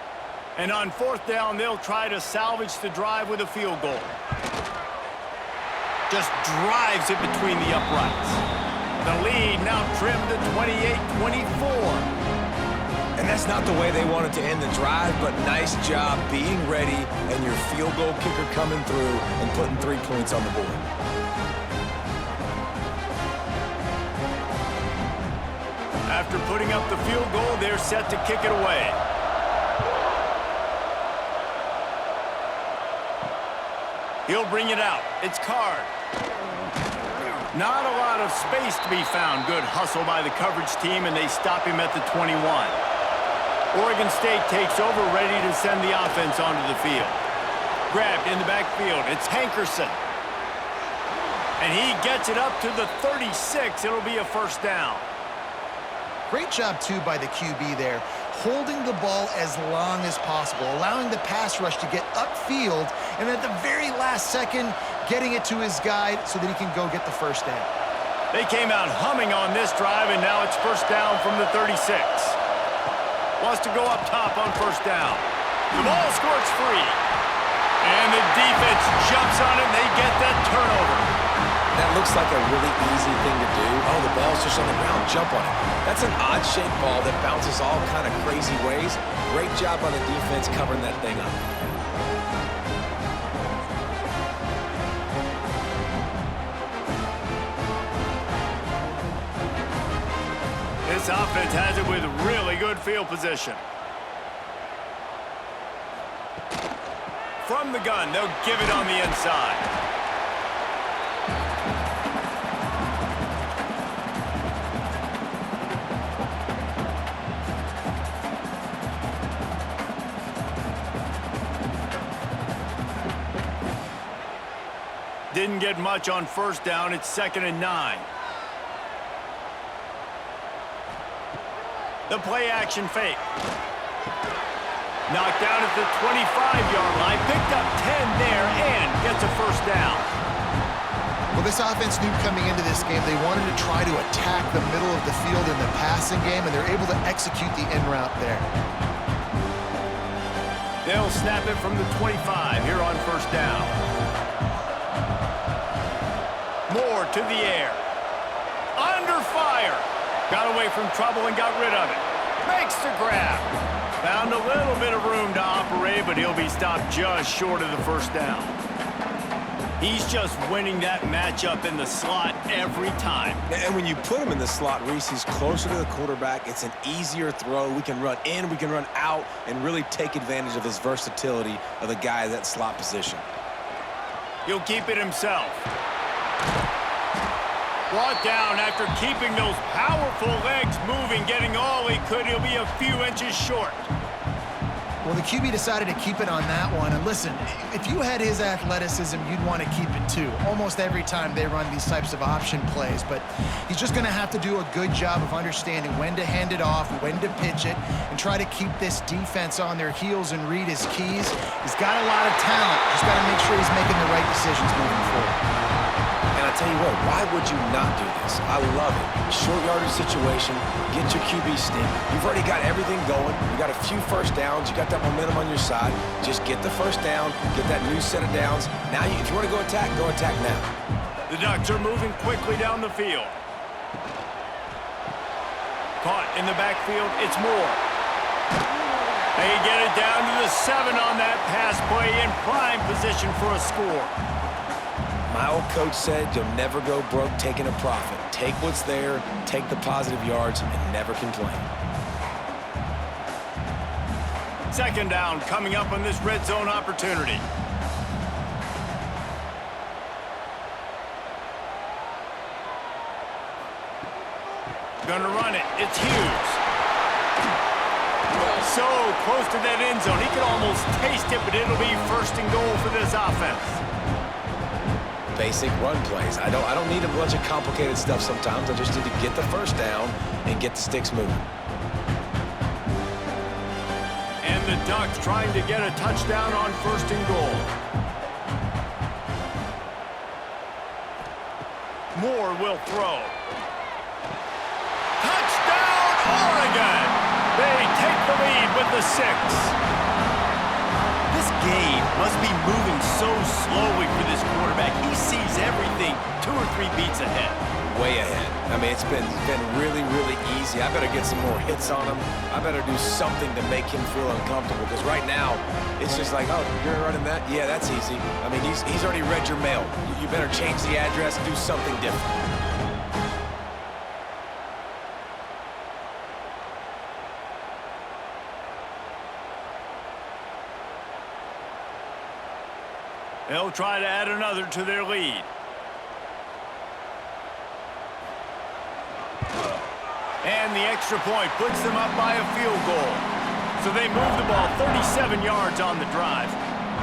And on fourth down, they'll try to salvage the drive with a field goal. Just drives it between the uprights. The lead now trimmed to 28-24. And that's not the way they wanted to end the drive, but nice job being ready and your field goal kicker coming through and putting 3 points on the board. After putting up the field goal, they're set to kick it away. He'll bring it out. It's Card. Not a lot of space to be found. Good hustle by the coverage team, and they stop him at the 21. Oregon State takes over, ready to send the offense onto the field. Grabbed in the backfield. It's Hankerson. And he gets it up to the 36. It'll be a first down. Great job, too, by the QB there, holding the ball as long as possible, allowing the pass rush to get upfield, and at the very last second, getting it to his guy so that he can go get the first down. They came out humming on this drive, and now it's first down from the 36. Wants to go up top on first down. The ball squirts free. And the defense jumps on it, and they get that turnover. That looks like a really easy thing to do. Oh, the ball's just on the ground. Jump on it. That's an odd-shaped ball that bounces all kind of crazy ways. Great job on the defense covering that thing up. This offense has it with really good field position. from the gun. They'll give it on the inside. Didn't get much on first down. It's 2nd and 9. The play action fake. Knocked down at the 25-yard line. Picked up 10 there and gets a first down. Well, this offense knew coming into this game they wanted to try to attack the middle of the field in the passing game, and they're able to execute the in route there. They'll snap it from the 25 here on first down. Moore to the air. Under fire. Got away from trouble and got rid of it. Makes the grab. Found a little bit of room to operate, but he'll be stopped just short of the first down. He's just winning that matchup in the slot every time. And when you put him in the slot, Reese, he's closer to the quarterback. It's an easier throw. We can run in, we can run out, and really take advantage of his versatility of the guy in that slot position. He'll keep it himself. Brought down after keeping those powerful legs moving, getting all he could. He'll be a few inches short. Well, the QB decided to keep it on that one. And listen, if you had his athleticism, you'd want to keep it too. Almost every time they run these types of option plays. But he's just going to have to do a good job of understanding when to hand it off, when to pitch it, and try to keep this defense on their heels and read his keys. He's got a lot of talent. Just got to make sure he's making the right decisions moving forward. And I tell you what, why would you not do this? I love it. Short yardage situation, get your QB sneak. You've already got everything going. You got a few first downs. You got that momentum on your side. Just get the first down, get that new set of downs. Now, if you want to go attack now. The Ducks are moving quickly down the field. Caught in the backfield, it's Moore. They get it down to the 7 on that pass play in prime position for a score. My old coach said you'll never go broke taking a profit. Take what's there, take the positive yards, and never complain. 2nd down coming up on this red zone opportunity. Gonna run it. It's Hughes. So close to that end zone. He could almost taste it, but it'll be 1st and goal for this offense. Basic run plays. I don't need a bunch of complicated stuff sometimes. I just need to get the first down and get the sticks moving. And the Ducks trying to get a touchdown on 1st and goal. Moore will throw. Touchdown, Oregon! They take the lead with the 6. This game must be moving so slowly for this quarterback. He sees everything 2 or 3 beats ahead. Way ahead. I mean, it's been really, really easy. I better get some more hits on him. I better do something to make him feel uncomfortable, because right now, it's just like, oh, you're running that? Yeah, that's easy. I mean, he's already read your mail. You better change the address, do something different. They'll try to add another to their lead. And the extra point puts them up by a field goal. So they move the ball 37 yards on the drive.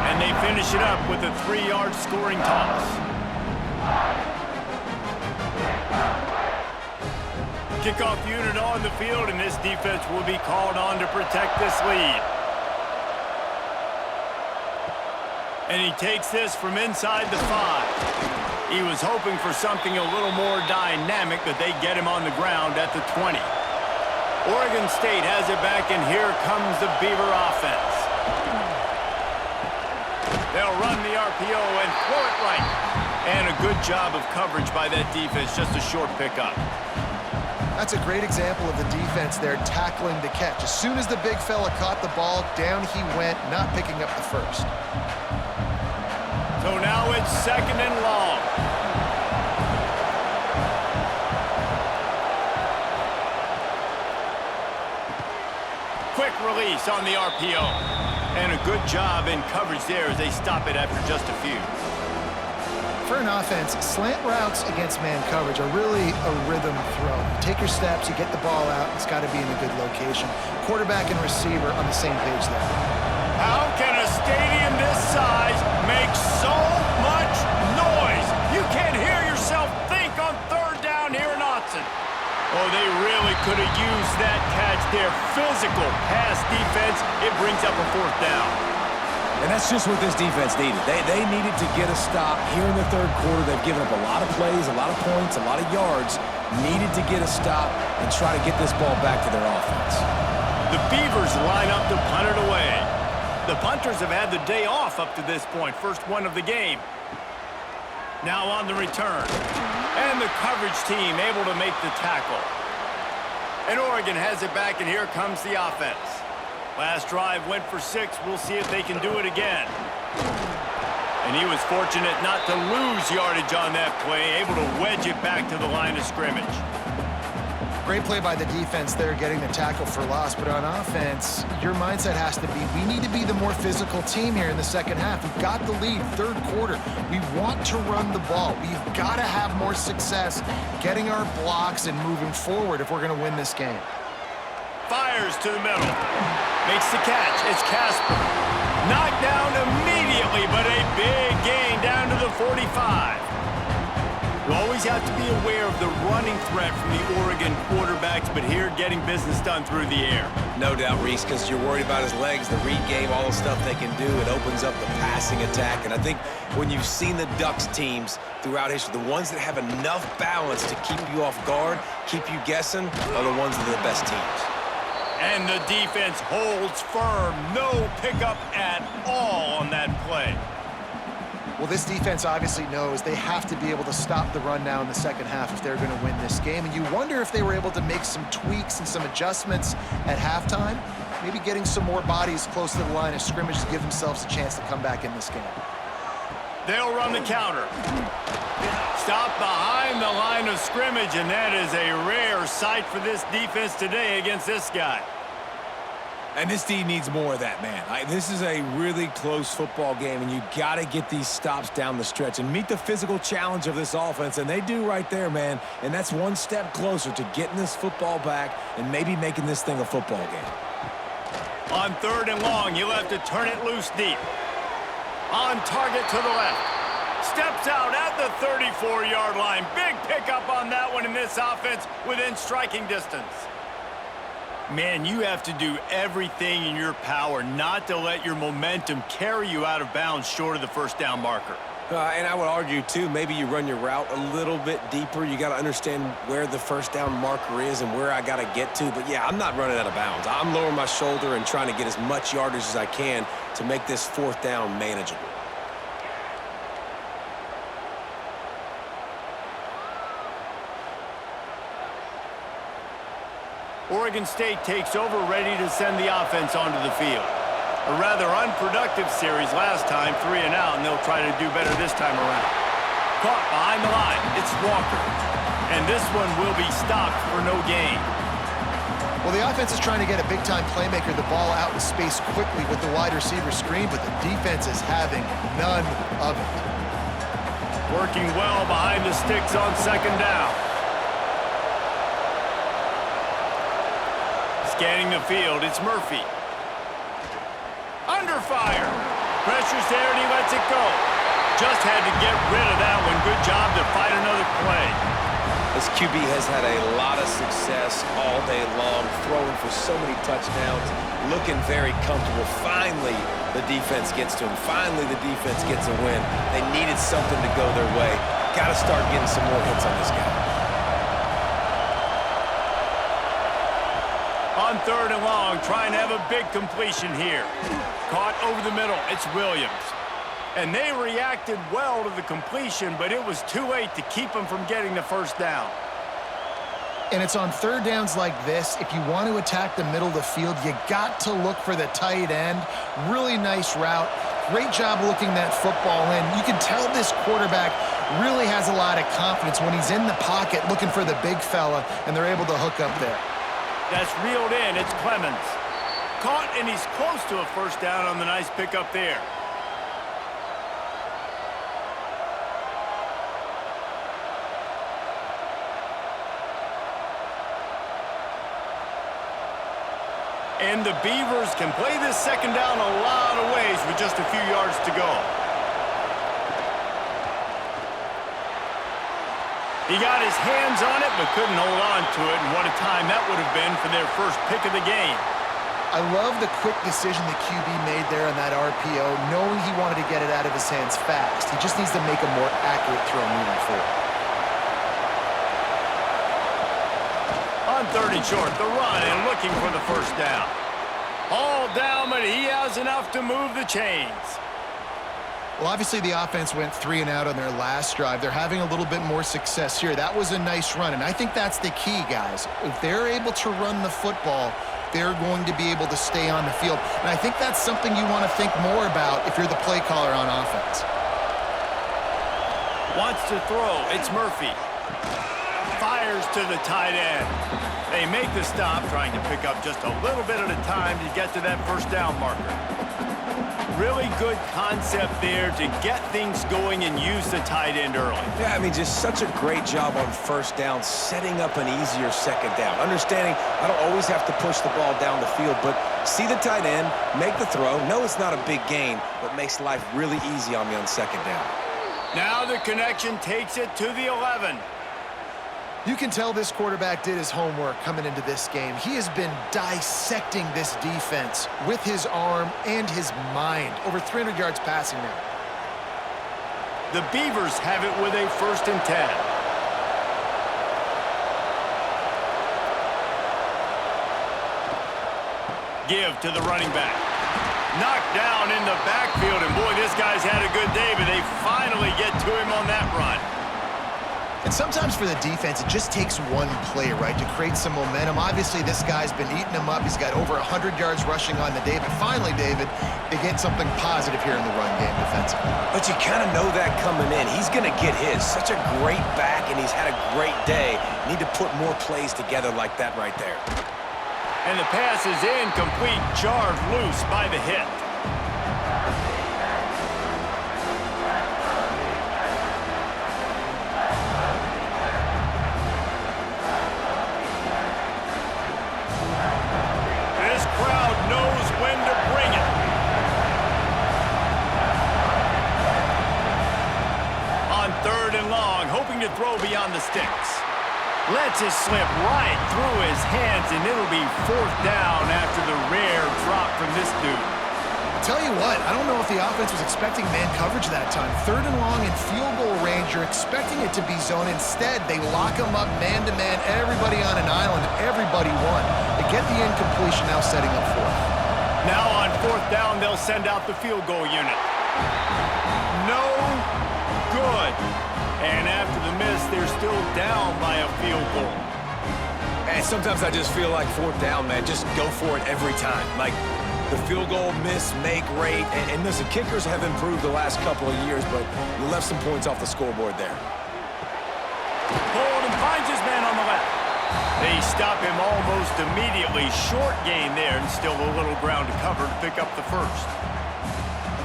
And they finish it up with a 3-yard scoring toss. Kickoff unit on the field, and this defense will be called on to protect this lead. And he takes this from inside the 5. He was hoping for something a little more dynamic, but they get him on the ground at the 20. Oregon State has it back, and here comes the Beaver offense. They'll run the RPO and throw it right. And a good job of coverage by that defense, just a short pickup. That's a great example of the defense there tackling to catch. As soon as the big fella caught the ball, down he went, not picking up the first. So now it's 2nd and long. Quick release on the RPO. And a good job in coverage there as they stop it after just a few. For an offense, slant routes against man coverage are really a rhythm throw. You take your steps, you get the ball out, it's got to be in a good location. Quarterback and receiver on the same page there. How can a stadium this size make so much noise? You can't hear yourself think on third down here in Autzen. Oh, they really could have used that catch there. Physical pass defense. It brings up a fourth down. And that's just what this defense needed. They needed to get a stop here in the third quarter. They've given up a lot of plays, a lot of points, a lot of yards. Needed to get a stop and try to get this ball back to their offense. The Beavers line up to punt it away. The punters have had the day off up to this point. First one of the game. Now on the return. And the coverage team able to make the tackle. And Oregon has it back, and here comes the offense. Last drive went for 6. We'll see if they can do it again. And he was fortunate not to lose yardage on that play, able to wedge it back to the line of scrimmage. Great play by the defense there, getting the tackle for loss. But on offense, your mindset has to be, we need to be the more physical team here in the second half. We've got the lead, third quarter. We want to run the ball. We've got to have more success getting our blocks and moving forward if we're going to win this game. Fires to the middle. Makes the catch. It's Casper. Knocked down immediately, but a big gain down to the 45. You always have to be aware of the running threat from the Oregon quarterbacks, but here getting business done through the air. No doubt, Reese, because you're worried about his legs, the read game, all the stuff they can do. It opens up the passing attack. And I think when you've seen the Ducks teams throughout history, the ones that have enough balance to keep you off guard, keep you guessing, are the ones that are the best teams. And the defense holds firm. No pickup at all on that play. Well, this defense obviously knows they have to be able to stop the run now in the second half if they're going to win this game. And you wonder if they were able to make some tweaks and some adjustments at halftime, maybe getting some more bodies close to the line of scrimmage to give themselves a chance to come back in this game. They'll run the counter. Stop behind the line of scrimmage, and that is a rare sight for this defense today against this guy. And this D needs more of that, man. This is a really close football game, and you got to get these stops down the stretch and meet the physical challenge of this offense, and they do right there, man. And that's one step closer to getting this football back and maybe making this thing a football game. On third and long, you'll have to turn it loose deep. On target to the left. Steps out at the 34-yard line. Big pickup on that one in this offense within striking distance. Man, you have to do everything in your power not to let your momentum carry you out of bounds short of the first down marker. And I would argue, too, maybe you run your route a little bit deeper. You got to understand where the first down marker is and where I got to get to. But, yeah, I'm not running out of bounds. I'm lowering my shoulder and trying to get as much yardage as I can to make this fourth down manageable. Oregon State takes over, ready to send the offense onto the field. A rather unproductive series last time, 3 and out, and they'll try to do better this time around. Caught behind the line, it's Walker. And this one will be stopped for no gain. Well, the offense is trying to get a big-time playmaker the ball out in space quickly with the wide receiver screen, but the defense is having none of it. Working well behind the sticks on second down. Scanning the field, it's Murphy. Under fire. Pressure's there and he lets it go. Just had to get rid of that one. Good job to fight another play. This QB has had a lot of success all day long, throwing for so many touchdowns, looking very comfortable. Finally, the defense gets to him. Finally, the defense gets a win. They needed something to go their way. Got to start getting some more hits on this guy. On third and long, trying to have a big completion here. Caught over the middle, it's Williams. And they reacted well to the completion, but it was too late to keep them from getting the first down. And it's on third downs like this, if you want to attack the middle of the field, you got to look for the tight end. Really nice route. Great job looking that football in. You can tell this quarterback really has a lot of confidence when he's in the pocket looking for the big fella, and they're able to hook up there. That's reeled in. It's Clemens. caught, and he's close to a first down on the nice pickup there. And the Beavers can play this second down a lot of ways with just a few yards to go. He got his hands on it, but couldn't hold on to it, and what a time that would have been for their first pick of the game. I love the quick decision the QB made there on that RPO, knowing he wanted to get it out of his hands fast. He just needs to make a more accurate throw moving forward. On 3rd and short, the run and looking for the first down. All down, but he has enough to move the chains. Well, obviously the offense went 3 and out on their last drive. They're having a little bit more success here. That was a nice run, and I think that's the key, guys. If they're able to run the football, they're going to be able to stay on the field. And I think that's something you want to think more about if you're the play caller on offense. Wants to throw. It's Murphy. Fires to the tight end. They make the stop, trying to pick up just a little bit at a time to get to that first down marker. Really good concept there to get things going and use the tight end early. Yeah, I mean, just such a great job on first down, setting up an easier second down. Understanding I don't always have to push the ball down the field, but see the tight end, make the throw. No, it's not a big gain, but makes life really easy on me on second down. Now the connection takes it to the 11. You can tell this quarterback did his homework coming into this game. He has been dissecting this defense with his arm and his mind. Over 300 yards passing now. The Beavers have it with a 1st and 10. Give to the running back. Knocked down in the backfield, and boy, this guy's had a good day, but they finally get to him on that run. And sometimes for the defense, it just takes one play, right, to create some momentum. Obviously, this guy's been eating them up. He's got over 100 yards rushing on the day. But finally, David, they get something positive here in the run game defensively. But you kind of know that coming in. He's going to get his. Such a great back, and he's had a great day. Need to put more plays together like that right there. And the pass is incomplete, jarred loose by the hit. To throw beyond the sticks. Lets it slip right through his hands, and it'll be 4th down after the rare drop from this dude. Tell you what, I don't know if the offense was expecting man coverage that time. 3rd and long in field goal range, you're expecting it to be zone. Instead, they lock him up man-to-man, everybody on an island, everybody won. They get the incompletion, now setting up 4th. Now on 4th down, they'll send out the field goal unit. No good. And after the miss, they're still down by a field goal. And sometimes I just feel like 4th down, man, just go for it every time. Like the field goal miss, make rate. And listen, kickers have improved the last couple of years, but you left some points off the scoreboard there. Hold and finds his man on the left. They stop him almost immediately. Short gain there, and still a little ground to cover to pick up the first.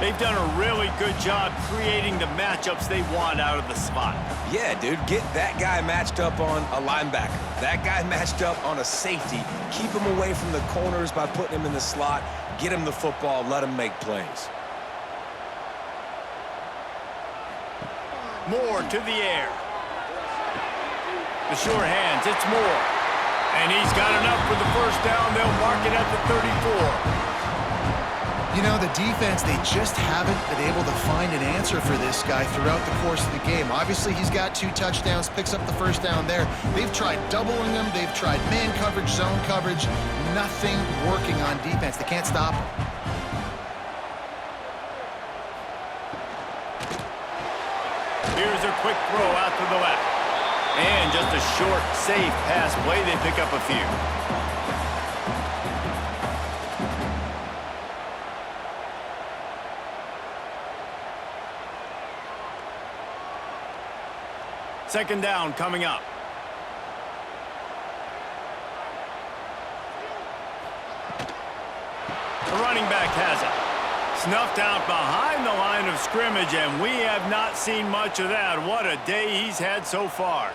They've done a really good job creating the matchups they want out of the slot. Yeah, dude, get that guy matched up on a linebacker. That guy matched up on a safety. Keep him away from the corners by putting him in the slot. Get him the football, let him make plays. Moore to the air. The sure hands, it's Moore. And he's got enough for the first down. They'll mark it at the 34. You know, the defense, they just haven't been able to find an answer for this guy throughout the course of the game. Obviously, he's got 2 touchdowns, picks up the first down there. They've tried doubling him. They've tried man coverage, zone coverage. Nothing working on defense. They can't stop him. Here's a quick throw out to the left. And just a short, safe pass play. They pick up a few. Second down coming up. running back has it. Snuffed out behind the line of scrimmage, and we have not seen much of that. What a day he's had so far.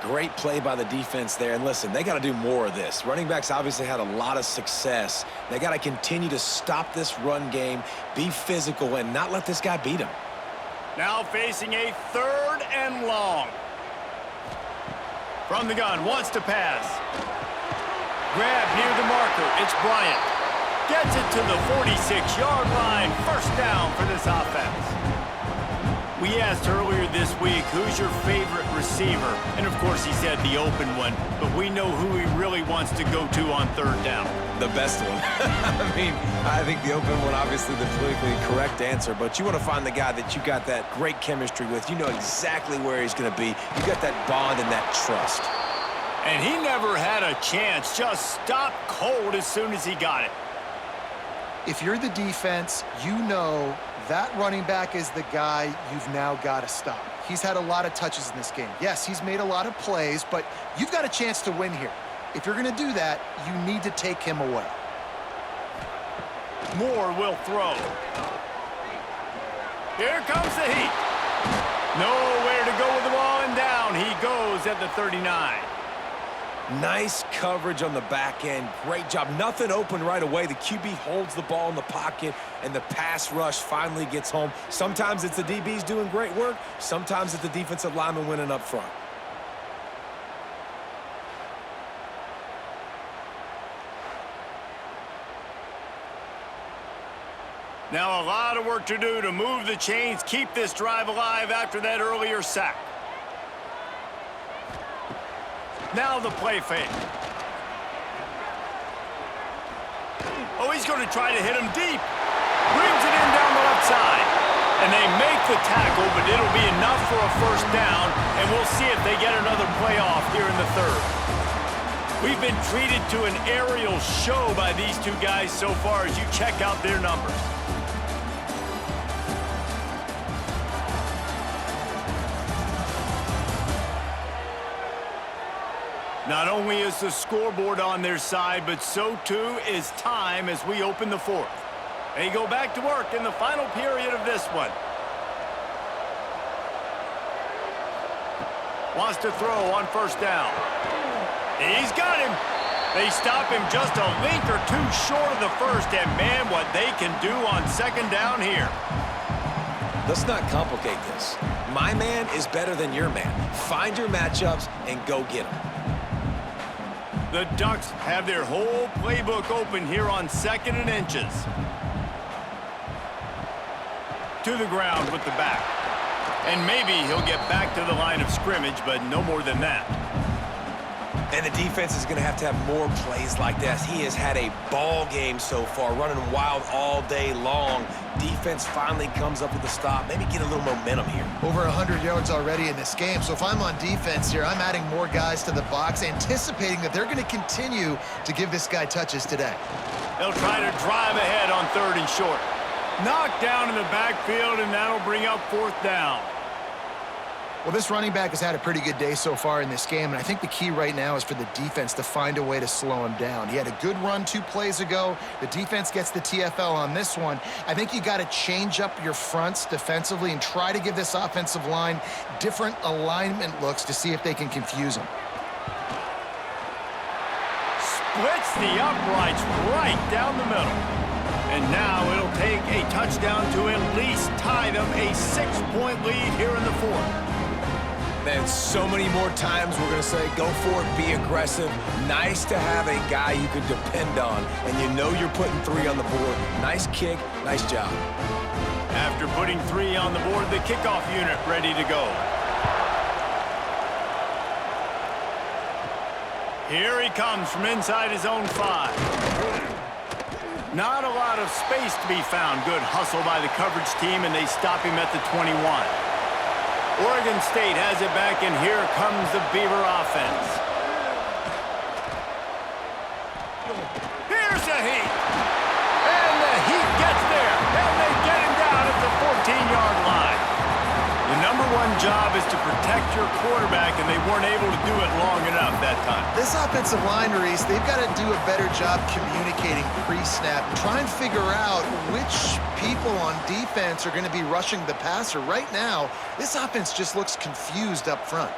Great play by the defense there. And listen, they got to do more of this. Running backs obviously had a lot of success. They got to continue to stop this run game, be physical, and not let this guy beat him. Now facing a 3rd and long. From the gun, wants to pass. Grab near the marker. It's Bryant. Gets it to the 46-yard line. First down for this offense. We asked earlier this week, who's your favorite receiver? And, of course, he said the open one. But we know who he really wants to go to on 3rd down. The best one. I think the open one, obviously the politically correct answer. But you want to find the guy that you got that great chemistry with. You know exactly where he's going to be. You got that bond and that trust. And he never had a chance. Just stopped cold as soon as he got it. If you're the defense, you know that running back is the guy you've now got to stop. He's had a lot of touches in this game. Yes, he's made a lot of plays, but you've got a chance to win here. If you're going to do that, you need to take him away. Moore will throw. Here comes the heat. Nowhere to go with the ball, and down he goes at the 39. Nice coverage on the back end. Great job. Nothing open right away. The QB holds the ball in the pocket, and the pass rush finally gets home. Sometimes it's the DBs doing great work. Sometimes it's the defensive lineman winning up front. Now a lot of work to do to move the chains, keep this drive alive after that earlier sack. Now the play fake. Oh, he's going to try to hit him deep. Brings it in down the left side. And they make the tackle, but it'll be enough for a first down, and we'll see if they get another playoff here in the 3rd. We've been treated to an aerial show by these two guys so far as you check out their numbers. Not only is the scoreboard on their side, but so too is time as we open the 4th. They go back to work in the final period of this one. Wants to throw on first down. He's got him. They stop him just a link or two short of the first, and man, what they can do on 2nd down here. Let's not complicate this. My man is better than your man. Find your matchups and go get them. The Ducks have their whole playbook open here on 2nd and inches. To the ground with the back. And maybe he'll get back to the line of scrimmage, but no more than that. And the defense is going to have more plays like this. He has had a ball game so far, running wild all day long. Defense finally comes up with a stop. Maybe get a little momentum here. Over 100 yards already in this game. So if I'm on defense here, I'm adding more guys to the box, anticipating that they're going to continue to give this guy touches today. They'll try to drive ahead on 3rd and short. Knocked down in the backfield, and that'll bring up 4th down. Well, this running back has had a pretty good day so far in this game, and I think the key right now is for the defense to find a way to slow him down. He had a good run 2 plays ago. The defense gets the TFL on this one. I think you got to change up your fronts defensively and try to give this offensive line different alignment looks to see if they can confuse him. Splits the uprights right down the middle. And now it'll take a touchdown to at least tie them a 6-point lead here in the 4th. Man, so many more times we're going to say, go for it, be aggressive. Nice to have a guy you can depend on, and you know you're putting 3 on the board. Nice kick, nice job. After putting 3 on the board, the kickoff unit ready to go. Here he comes from inside his own 5. Not a lot of space to be found. Good hustle by the coverage team, and they stop him at the 21. Oregon State has it back, and here comes the Beaver offense. Here's the heat. And the heat gets there, and they get him down at the 14-yard line. The #1 job is to protect your quarterback, and they weren't able to do it long enough that time. This offensive line, Reese, they've got to do a better job communicating pre-snap and try and figure out which people on defense are going to be rushing the passer. Right now, this offense just looks confused up front.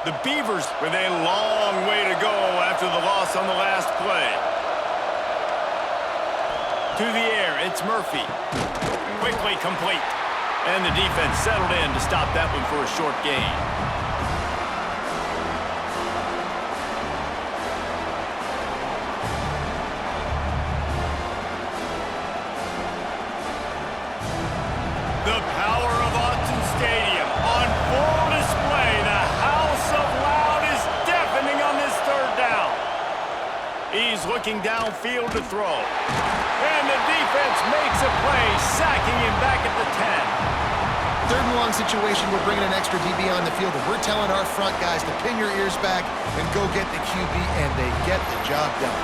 The Beavers with a long way to go after the loss on the last play. To the air, it's Murphy. Quickly complete. And the defense settled in to stop that one for a short gain. The power of Autzen Stadium on full display. The house of loud is deafening on this third down. He's looking downfield to throw. And the defense makes a play, sacking him back at the 10. Third and long situation, we're bringing an extra DB on the field, and we're telling our front guys to pin your ears back and go get the QB, and they get the job done.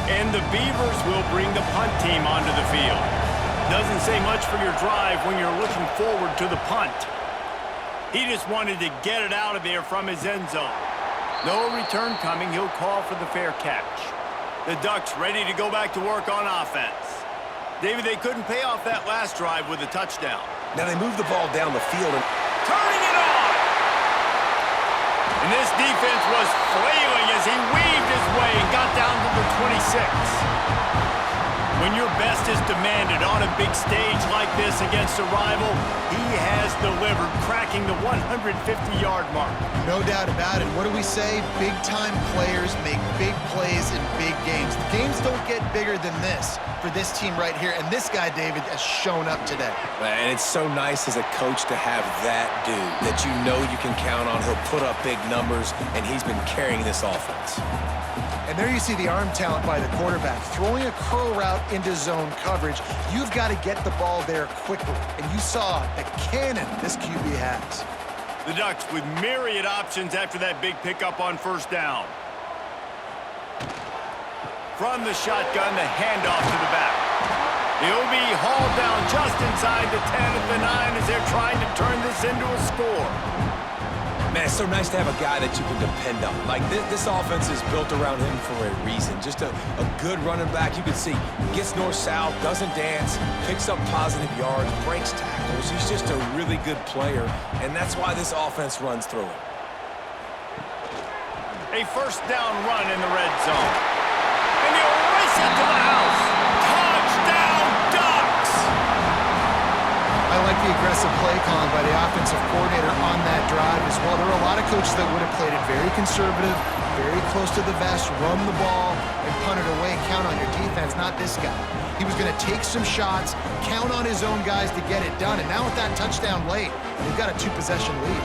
And the Beavers will bring the punt team onto the field. Doesn't say much for your drive when you're looking forward to the punt. He just wanted to get it out of there from his end zone. No return coming. He'll call for the fair catch. The Ducks ready to go back to work on offense. David, they couldn't pay off that last drive with a touchdown. Now they move the ball down the field. And turning it on! And this defense was flailing as he weaved his way and got down to the 26. When your best is demanded on a big stage like this against a rival, he has delivered, cracking the 150-yard mark. No doubt about it. What do we say? Big-time players make big plays in big games. The games don't get bigger than this for this team right here, and this guy, David, has shown up today. And it's so nice as a coach to have that dude that you know you can count on. He'll put up big numbers, and he's been carrying this offense. And there you see the arm talent by the quarterback. Throwing a curl route into zone coverage, you've got to get the ball there quickly. And you saw the cannon this QB has. The Ducks with myriad options after that big pickup on first down. From the shotgun, the handoff to the back. He'll be hauled down just inside the 10 at the 9 as they're trying to turn this into a score. Man, it's so nice to have a guy that you can depend on. Like, this offense is built around him for a reason. Just a good running back. You can see, gets north-south, doesn't dance, picks up positive yards, breaks tackles. He's just a really good player, and that's why this offense runs through him. A first down run in the red zone. And he'll race it to the house. Touchdown, Ducks! I like the aggressive play calling by the offensive coordinator on that drive as well. There are a lot of coaches that would have played it very conservative, very close to the vest, run the ball, and punt it away. Count on your defense, not this guy. He was going to take some shots, count on his own guys to get it done. And now with that touchdown late, they've got a 2-possession lead.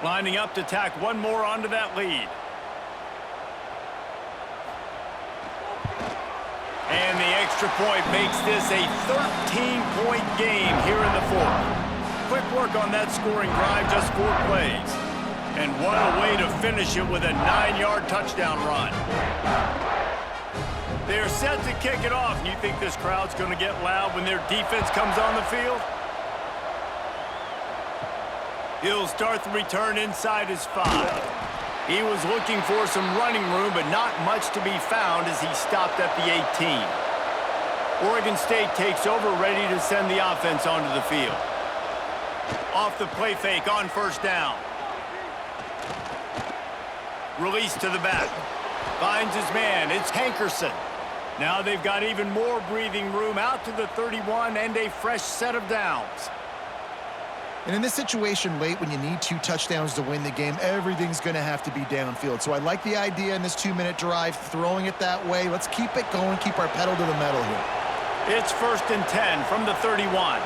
Lining up to tack one more onto that lead. And the extra point makes this a 13-point game here in the fourth. Quick work on that scoring drive, just 4 plays. And what a way to finish it with a 9-yard touchdown run. They're set to kick it off. And you think this crowd's going to get loud when their defense comes on the field? He'll start the return inside his 5. He was looking for some running room, but not much to be found as he stopped at the 18. Oregon State takes over, ready to send the offense onto the field. Off the play fake on first down. Release to the back. Finds his man. It's Hankerson. Now they've got even more breathing room out to the 31 and a fresh set of downs. And in this situation late when you need 2 touchdowns to win the game, everything's going to have to be downfield. So I like the idea in this 2-minute drive, throwing it that way. Let's keep it going, keep our pedal to the metal here. It's 1st and 10 from the 31.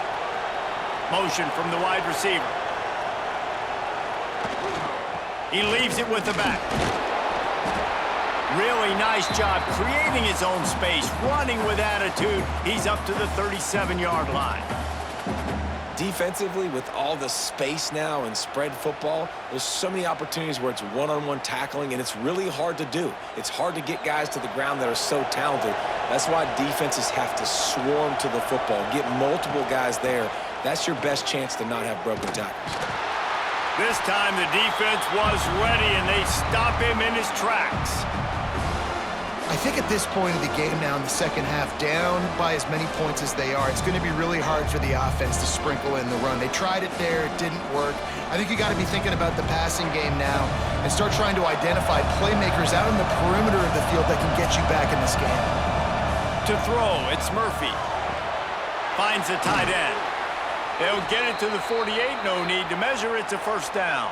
Motion from the wide receiver. He leaves it with the back. Really nice job creating his own space, running with attitude. He's up to the 37-yard line. Defensively, with all the space now and spread football, there's so many opportunities where it's one-on-one tackling, and it's really hard to do. It's hard to get guys to the ground that are so talented. That's why defenses have to swarm to the football, get multiple guys there. That's your best chance to not have broken tackles. This time the defense was ready, and they stop him in his tracks. I think at this point of the game now in the second half, down by as many points as they are, it's going to be really hard for the offense to sprinkle in the run. They tried it there. It didn't work. I think you got to be thinking about the passing game now and start trying to identify playmakers out in the perimeter of the field that can get you back in this game. To throw, it's Murphy. Finds a tight end. They'll get it to the 48. No need to measure. It's a first down.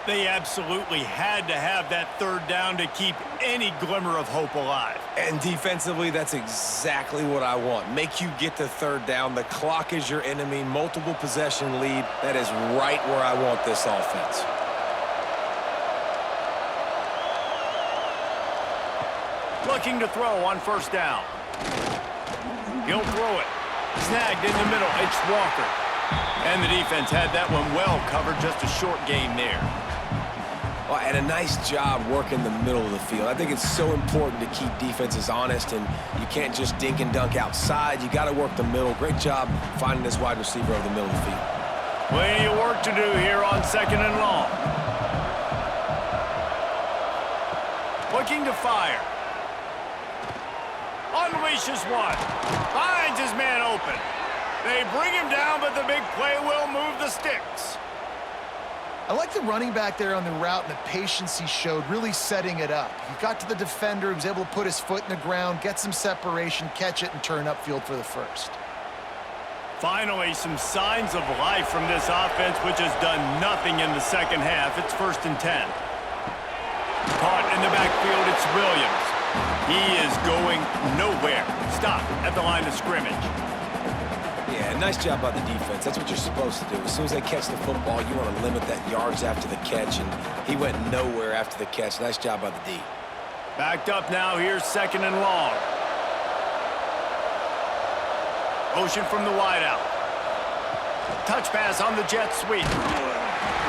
They absolutely had to have that third down to keep any glimmer of hope alive. And defensively, that's exactly what I want. Make you get to third down. The clock is your enemy. Multiple possession lead. That is right where I want this offense. Looking to throw on first down. He'll throw it. Snagged in the middle. It's Walker. And the defense had that one well covered. Just a short game there. Well, and a nice job working the middle of the field. I think it's so important to keep defenses honest, and you can't just dink and dunk outside. You got to work the middle. Great job finding this wide receiver over the middle of the field. Plenty of work to do here on second and long. Looking to fire. Unleashes one. Finds his man open. They bring him down, but the big play will move the sticks. I like the running back there on the route and the patience he showed, really setting it up. He got to the defender, he was able to put his foot in the ground, get some separation, catch it, and turn upfield for the first. Finally, some signs of life from this offense, which has done nothing in the second half. It's 1st and 10. Caught in the backfield, it's Williams. He is going nowhere. Stop at the line of scrimmage. Yeah, nice job by the defense. That's what you're supposed to do. As soon as they catch the football, you want to limit that yards after the catch, and he went nowhere after the catch. Nice job by the D. Backed up now. Here's second and long. Motion from the wideout. Touch pass on the jet sweep.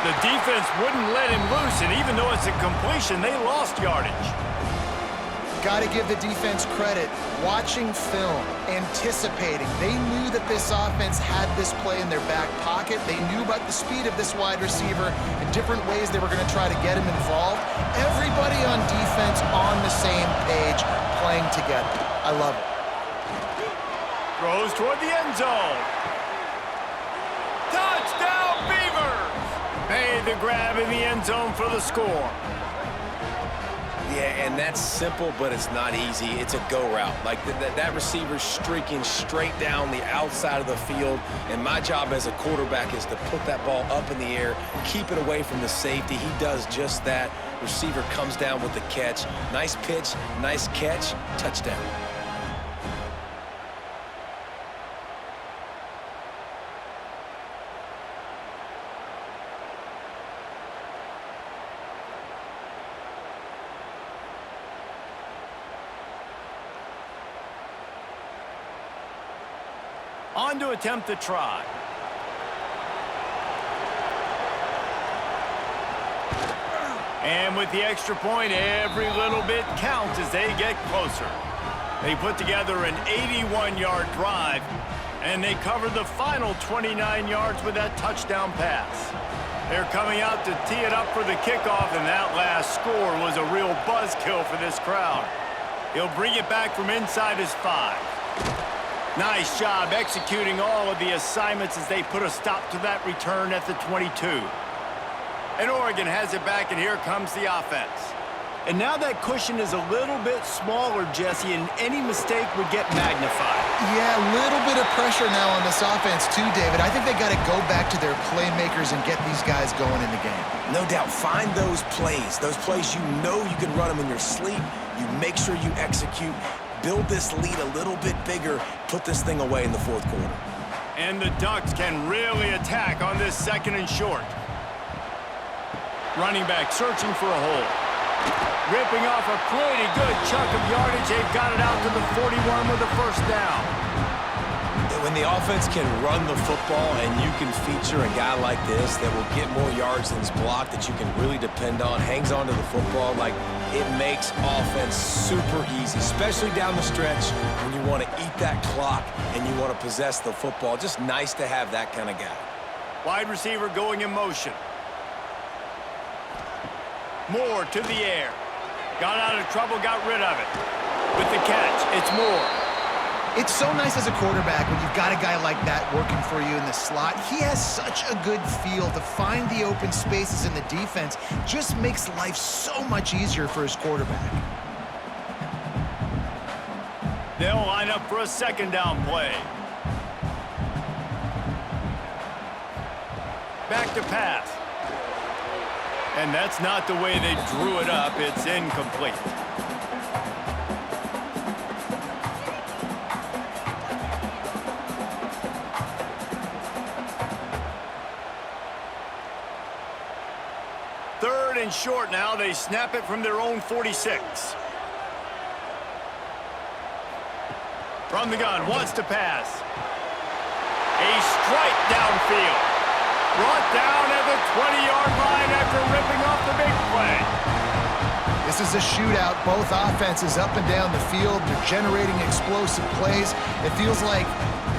The defense wouldn't let him loose, and even though it's a completion, they lost yardage. Got to give the defense credit. Watching film, anticipating. They knew that this offense had this play in their back pocket. They knew about the speed of this wide receiver and different ways they were going to try to get him involved. Everybody on defense on the same page, playing together. I love it. Throws toward the end zone. Touchdown, Beavers! Made the grab in the end zone for the score. Yeah, and that's simple, but it's not easy. It's a go route. Like that receiver's streaking straight down the outside of the field, and my job as a quarterback is to put that ball up in the air, keep it away from the safety. He does just that. Receiver comes down with the catch. Nice pitch, nice catch, touchdown. On to attempt the try. And with the extra point, every little bit counts as they get closer. They put together an 81-yard drive, and they cover the final 29 yards with that touchdown pass. They're coming out to tee it up for the kickoff, and that last score was a real buzzkill for this crowd. He'll bring it back from inside his 5. Nice job executing all of the assignments as they put a stop to that return at the 22. And Oregon has it back, and here comes the offense. And now that cushion is a little bit smaller, Jesse, and any mistake would get magnified. Yeah, a little bit of pressure now on this offense too, David. I think they got to go back to their playmakers and get these guys going in the game. No doubt. Find those plays you know you can run them in your sleep. You make sure you execute. Build this lead a little bit bigger, put this thing away in the 4th quarter. And the Ducks can really attack on this 2nd and short. Running back searching for a hole. Ripping off a pretty good chunk of yardage. They've got it out to the 41 with a first down. When the offense can run the football and you can feature a guy like this that will get more yards than his block, that you can really depend on, hangs on to the football, like, it makes offense super easy, especially down the stretch when you want to eat that clock and you want to possess the football. Just nice to have that kind of guy. Wide receiver going in motion. Moore to the air. Got out of trouble, got rid of it. With the catch, it's Moore. It's so nice as a quarterback when you've got a guy like that working for you in the slot. He has such a good feel to find the open spaces in the defense. Just makes life so much easier for his quarterback. They'll line up for a second down play. Back to pass. And that's not the way they drew it up. It's incomplete. Third and short now. They snap it from their own 46. From the gun, wants to pass. A strike downfield. Brought down at the 20-yard line after ripping off the big play. This is a shootout. Both offenses up and down the field. They're generating explosive plays. It feels like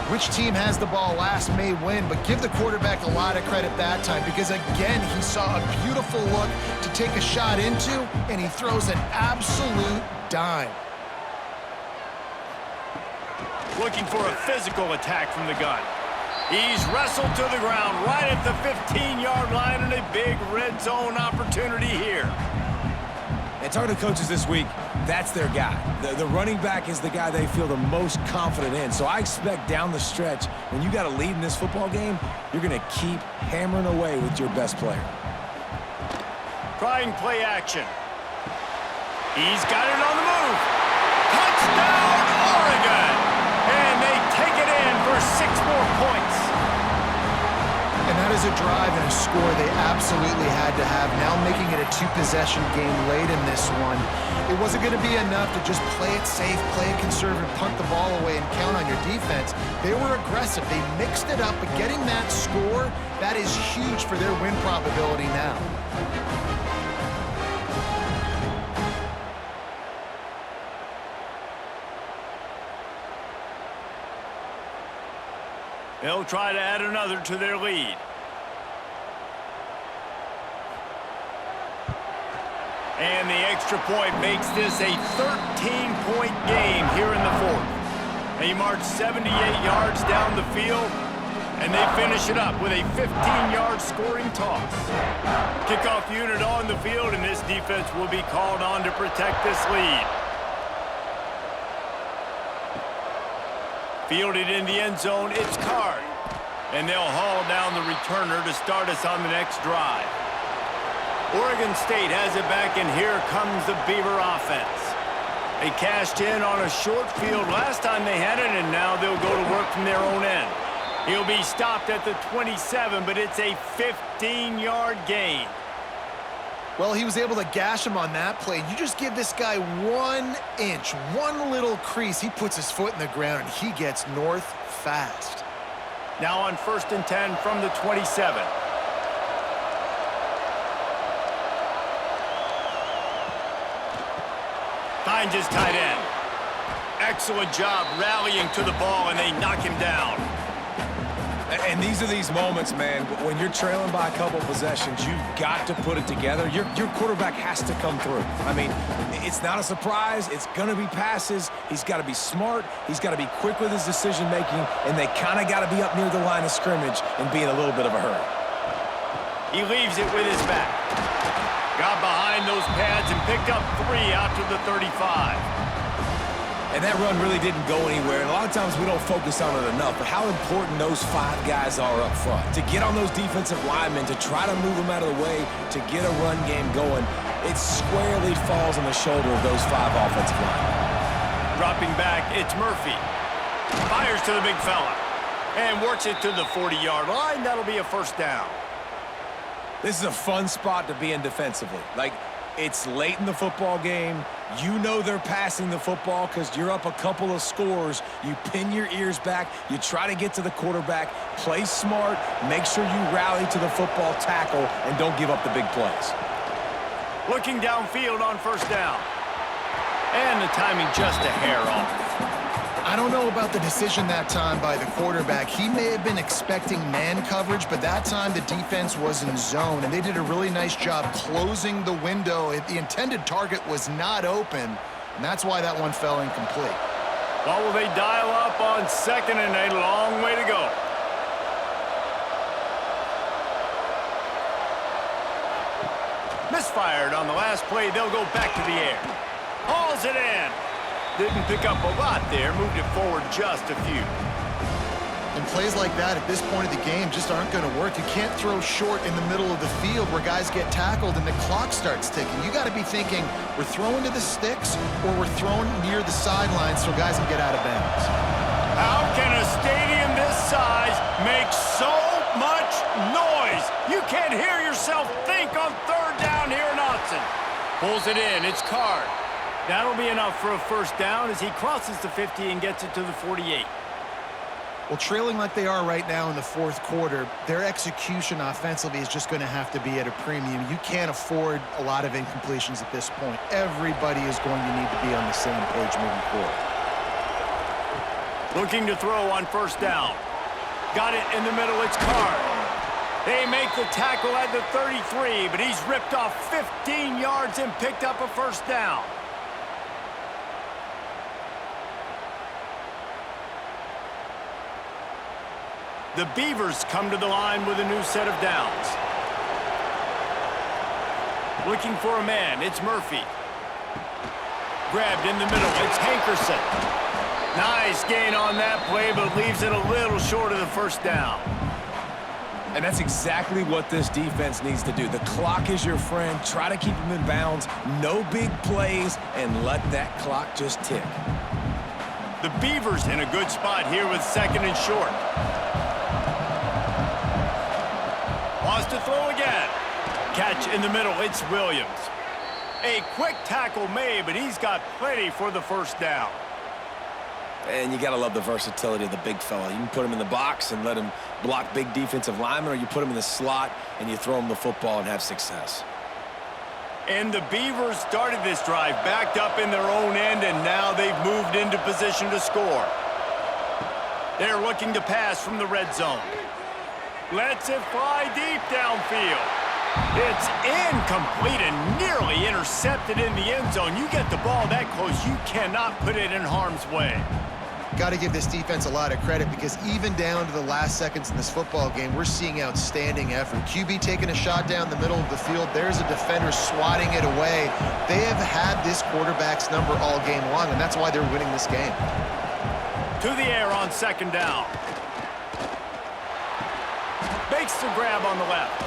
which team has the ball last may win, but give the quarterback a lot of credit that time because, again, he saw a beautiful look to take a shot into, and he throws an absolute dime. Looking for a physical attack from the gun. He's wrestled to the ground right at the 15-yard line, and a big red zone opportunity here. And talking to coaches this week, that's their guy. The running back is the guy they feel the most confident in. So I expect down the stretch, when you got a lead in this football game, you're going to keep hammering away with your best player. Trying play action. He's got it on the move. Touchdown, Oregon! And they take it in for 6 more points. And that is a drive and a score they absolutely had to have. Now making it a 2-possession game late in this one. It wasn't going to be enough to just play it safe, play it conservative, punt the ball away, and count on your defense. They were aggressive. They mixed it up, but getting that score, that is huge for their win probability now. They'll try to add another to their lead. And the extra point makes this a 13-point game here in the fourth. They march 78 yards down the field, and they finish it up with a 15-yard scoring toss. Kickoff unit on the field, and this defense will be called on to protect this lead. Fielded in the end zone, it's Card. And they'll haul down the returner to start us on the next drive. Oregon State has it back, and here comes the Beaver offense. They cashed in on a short field last time they had it, and now they'll go to work from their own end. He'll be stopped at the 27, but it's a 15-yard gain. Well, he was able to gash him on that play. You just give this guy 1 inch, one little crease. He puts his foot in the ground, and he gets north fast. Now on 1st and 10 from the 27. Finds his tight end. Excellent job rallying to the ball, and they knock him down. And these are these moments, man, when you're trailing by a couple possessions, you've got to put it together. Your quarterback has to come through. I mean, it's not a surprise. It's going to be passes. He's got to be smart. He's got to be quick with his decision-making, and they kind of got to be up near the line of scrimmage and be in a little bit of a hurry. He leaves it with his back. Got behind those pads and picked up 3 out to the 35. And that run really didn't go anywhere. And a lot of times we don't focus on it enough, but how important those 5 guys are up front. To get on those defensive linemen, to try to move them out of the way, to get a run game going, it squarely falls on the shoulder of those 5 offensive linemen. Dropping back, it's Murphy. Fires to the big fella. And works it to the 40-yard line. That'll be a first down. This is a fun spot to be in defensively. Like, It's late in the football game. You know they're passing the football because you're up a couple of scores. You pin your ears back. You try to get to the quarterback. Play smart. Make sure you rally to the football tackle and don't give up the big plays. Looking downfield on first down. And the timing just a hair off. I don't know about the decision that time by the quarterback. He may have been expecting man coverage, but that time the defense was in zone, and they did a really nice job closing the window. The intended target was not open, and that's why that one fell incomplete. Well, will they dial up on 2nd and a long way to go? Misfired on the last play. They'll go back to the air. Hauls it in. Didn't pick up a lot there. Moved it forward just a few. And plays like that at this point of the game just aren't going to work. You can't throw short in the middle of the field where guys get tackled and the clock starts ticking. You got to be thinking, we're throwing to the sticks or we're throwing near the sidelines so guys can get out of bounds. How can a stadium this size make so much noise? You can't hear yourself think on 3rd down here in Austin. Pulls it in. It's Card. That'll be enough for a first down as he crosses the 50 and gets it to the 48. Well, trailing like they are right now in the 4th quarter, their execution offensively is just going to have to be at a premium. You can't afford a lot of incompletions at this point. Everybody is going to need to be on the same page moving forward. Looking to throw on first down. Got it in the middle. It's Card. They make the tackle at the 33, but he's ripped off 15 yards and picked up a first down. The Beavers come to the line with a new set of downs. Looking for a man, it's Murphy. Grabbed in the middle, it's Hankerson. Nice gain on that play, but leaves it a little short of the first down. And that's exactly what this defense needs to do. The clock is your friend. Try to keep them in bounds. No big plays, and let that clock just tick. The Beavers in a good spot here with 2nd and short. Wants to throw again. Catch in the middle, it's Williams. A quick tackle made, but he's got plenty for the first down. And you got to love the versatility of the big fella. You can put him in the box and let him block big defensive linemen, or you put him in the slot and you throw him the football and have success. And the Beavers started this drive backed up in their own end, and now they've moved into position to score. They're looking to pass from the red zone. Lets it fly deep downfield. It's incomplete and nearly intercepted in the end zone. You get the ball that close, you cannot put it in harm's way. Got to give this defense a lot of credit because even down to the last seconds in this football game, we're seeing outstanding effort. QB taking a shot down the middle of the field. There's a defender swatting it away. They have had this quarterback's number all game long, and that's why they're winning this game. To the air on 2nd down. Makes the grab on the left.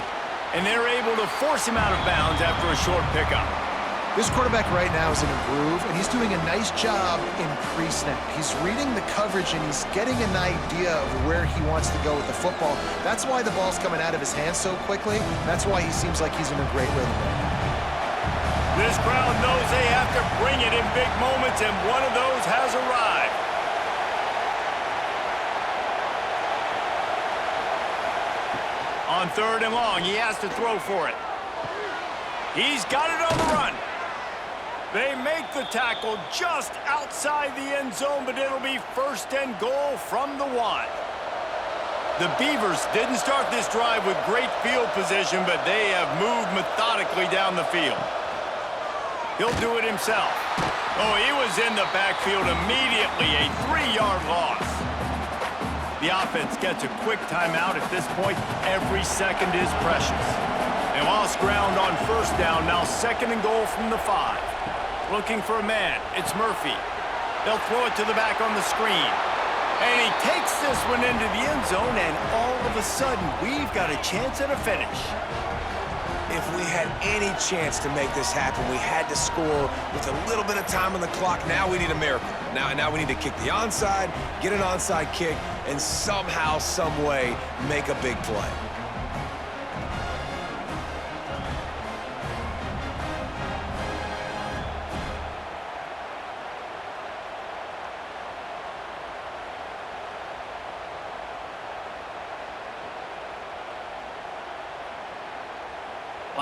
And they're able to force him out of bounds after a short pickup. This quarterback right now is in a groove, and he's doing a nice job in pre-snap. He's reading the coverage, and he's getting an idea of where he wants to go with the football. That's why the ball's coming out of his hands so quickly. That's why he seems like he's in a great rhythm right now. This crowd knows they have to bring it in big moments, and one of those has arrived. On 3rd and long, he has to throw for it. He's got it on the run. They make the tackle just outside the end zone, but it'll be 1st and goal from the 1. The Beavers didn't start this drive with great field position, but they have moved methodically down the field. He'll do it himself. Oh, he was in the backfield immediately, a 3-yard loss. The offense gets a quick timeout at this point. Every second is precious. They lost ground on first down. Now 2nd and goal from the 5. Looking for a man. It's Murphy. They'll throw it to the back on the screen. And he takes this one into the end zone, and all of a sudden, we've got a chance at a finish. If we had any chance to make this happen, we had to score with a little bit of time on the clock. Now we need a miracle. Now we need to kick the onside, get an onside kick, and somehow, some way, make a big play.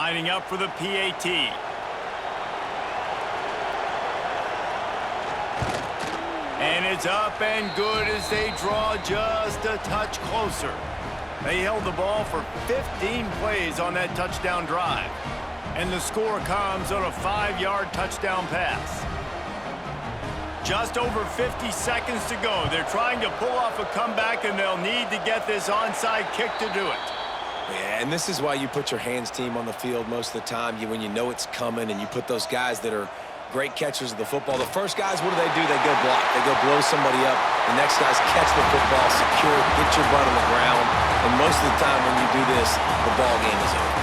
Lining up for the PAT. And it's up and good as they draw just a touch closer. They held the ball for 15 plays on that touchdown drive. And the score comes on a 5-yard touchdown pass. Just over 50 seconds to go. They're trying to pull off a comeback, and they'll need to get this onside kick to do it. Yeah, and this is why you put your hands team on the field most of the time. When you know it's coming, and you put those guys that are great catchers of the football. The first guys, what do? They go block. They go blow somebody up. The next guys catch the football, secure it, get your butt on the ground. And most of the time when you do this, the ball game is over.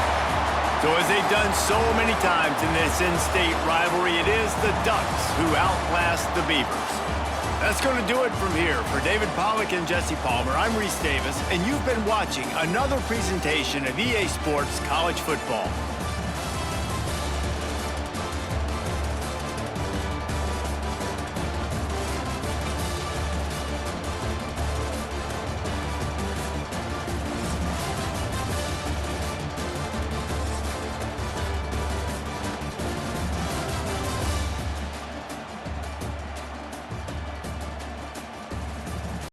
So as they've done so many times in this in-state rivalry, it is the Ducks who outlast the Beavers. That's going to do it from here. For David Pollack and Jesse Palmer, I'm Reese Davis, and you've been watching another presentation of EA Sports College Football.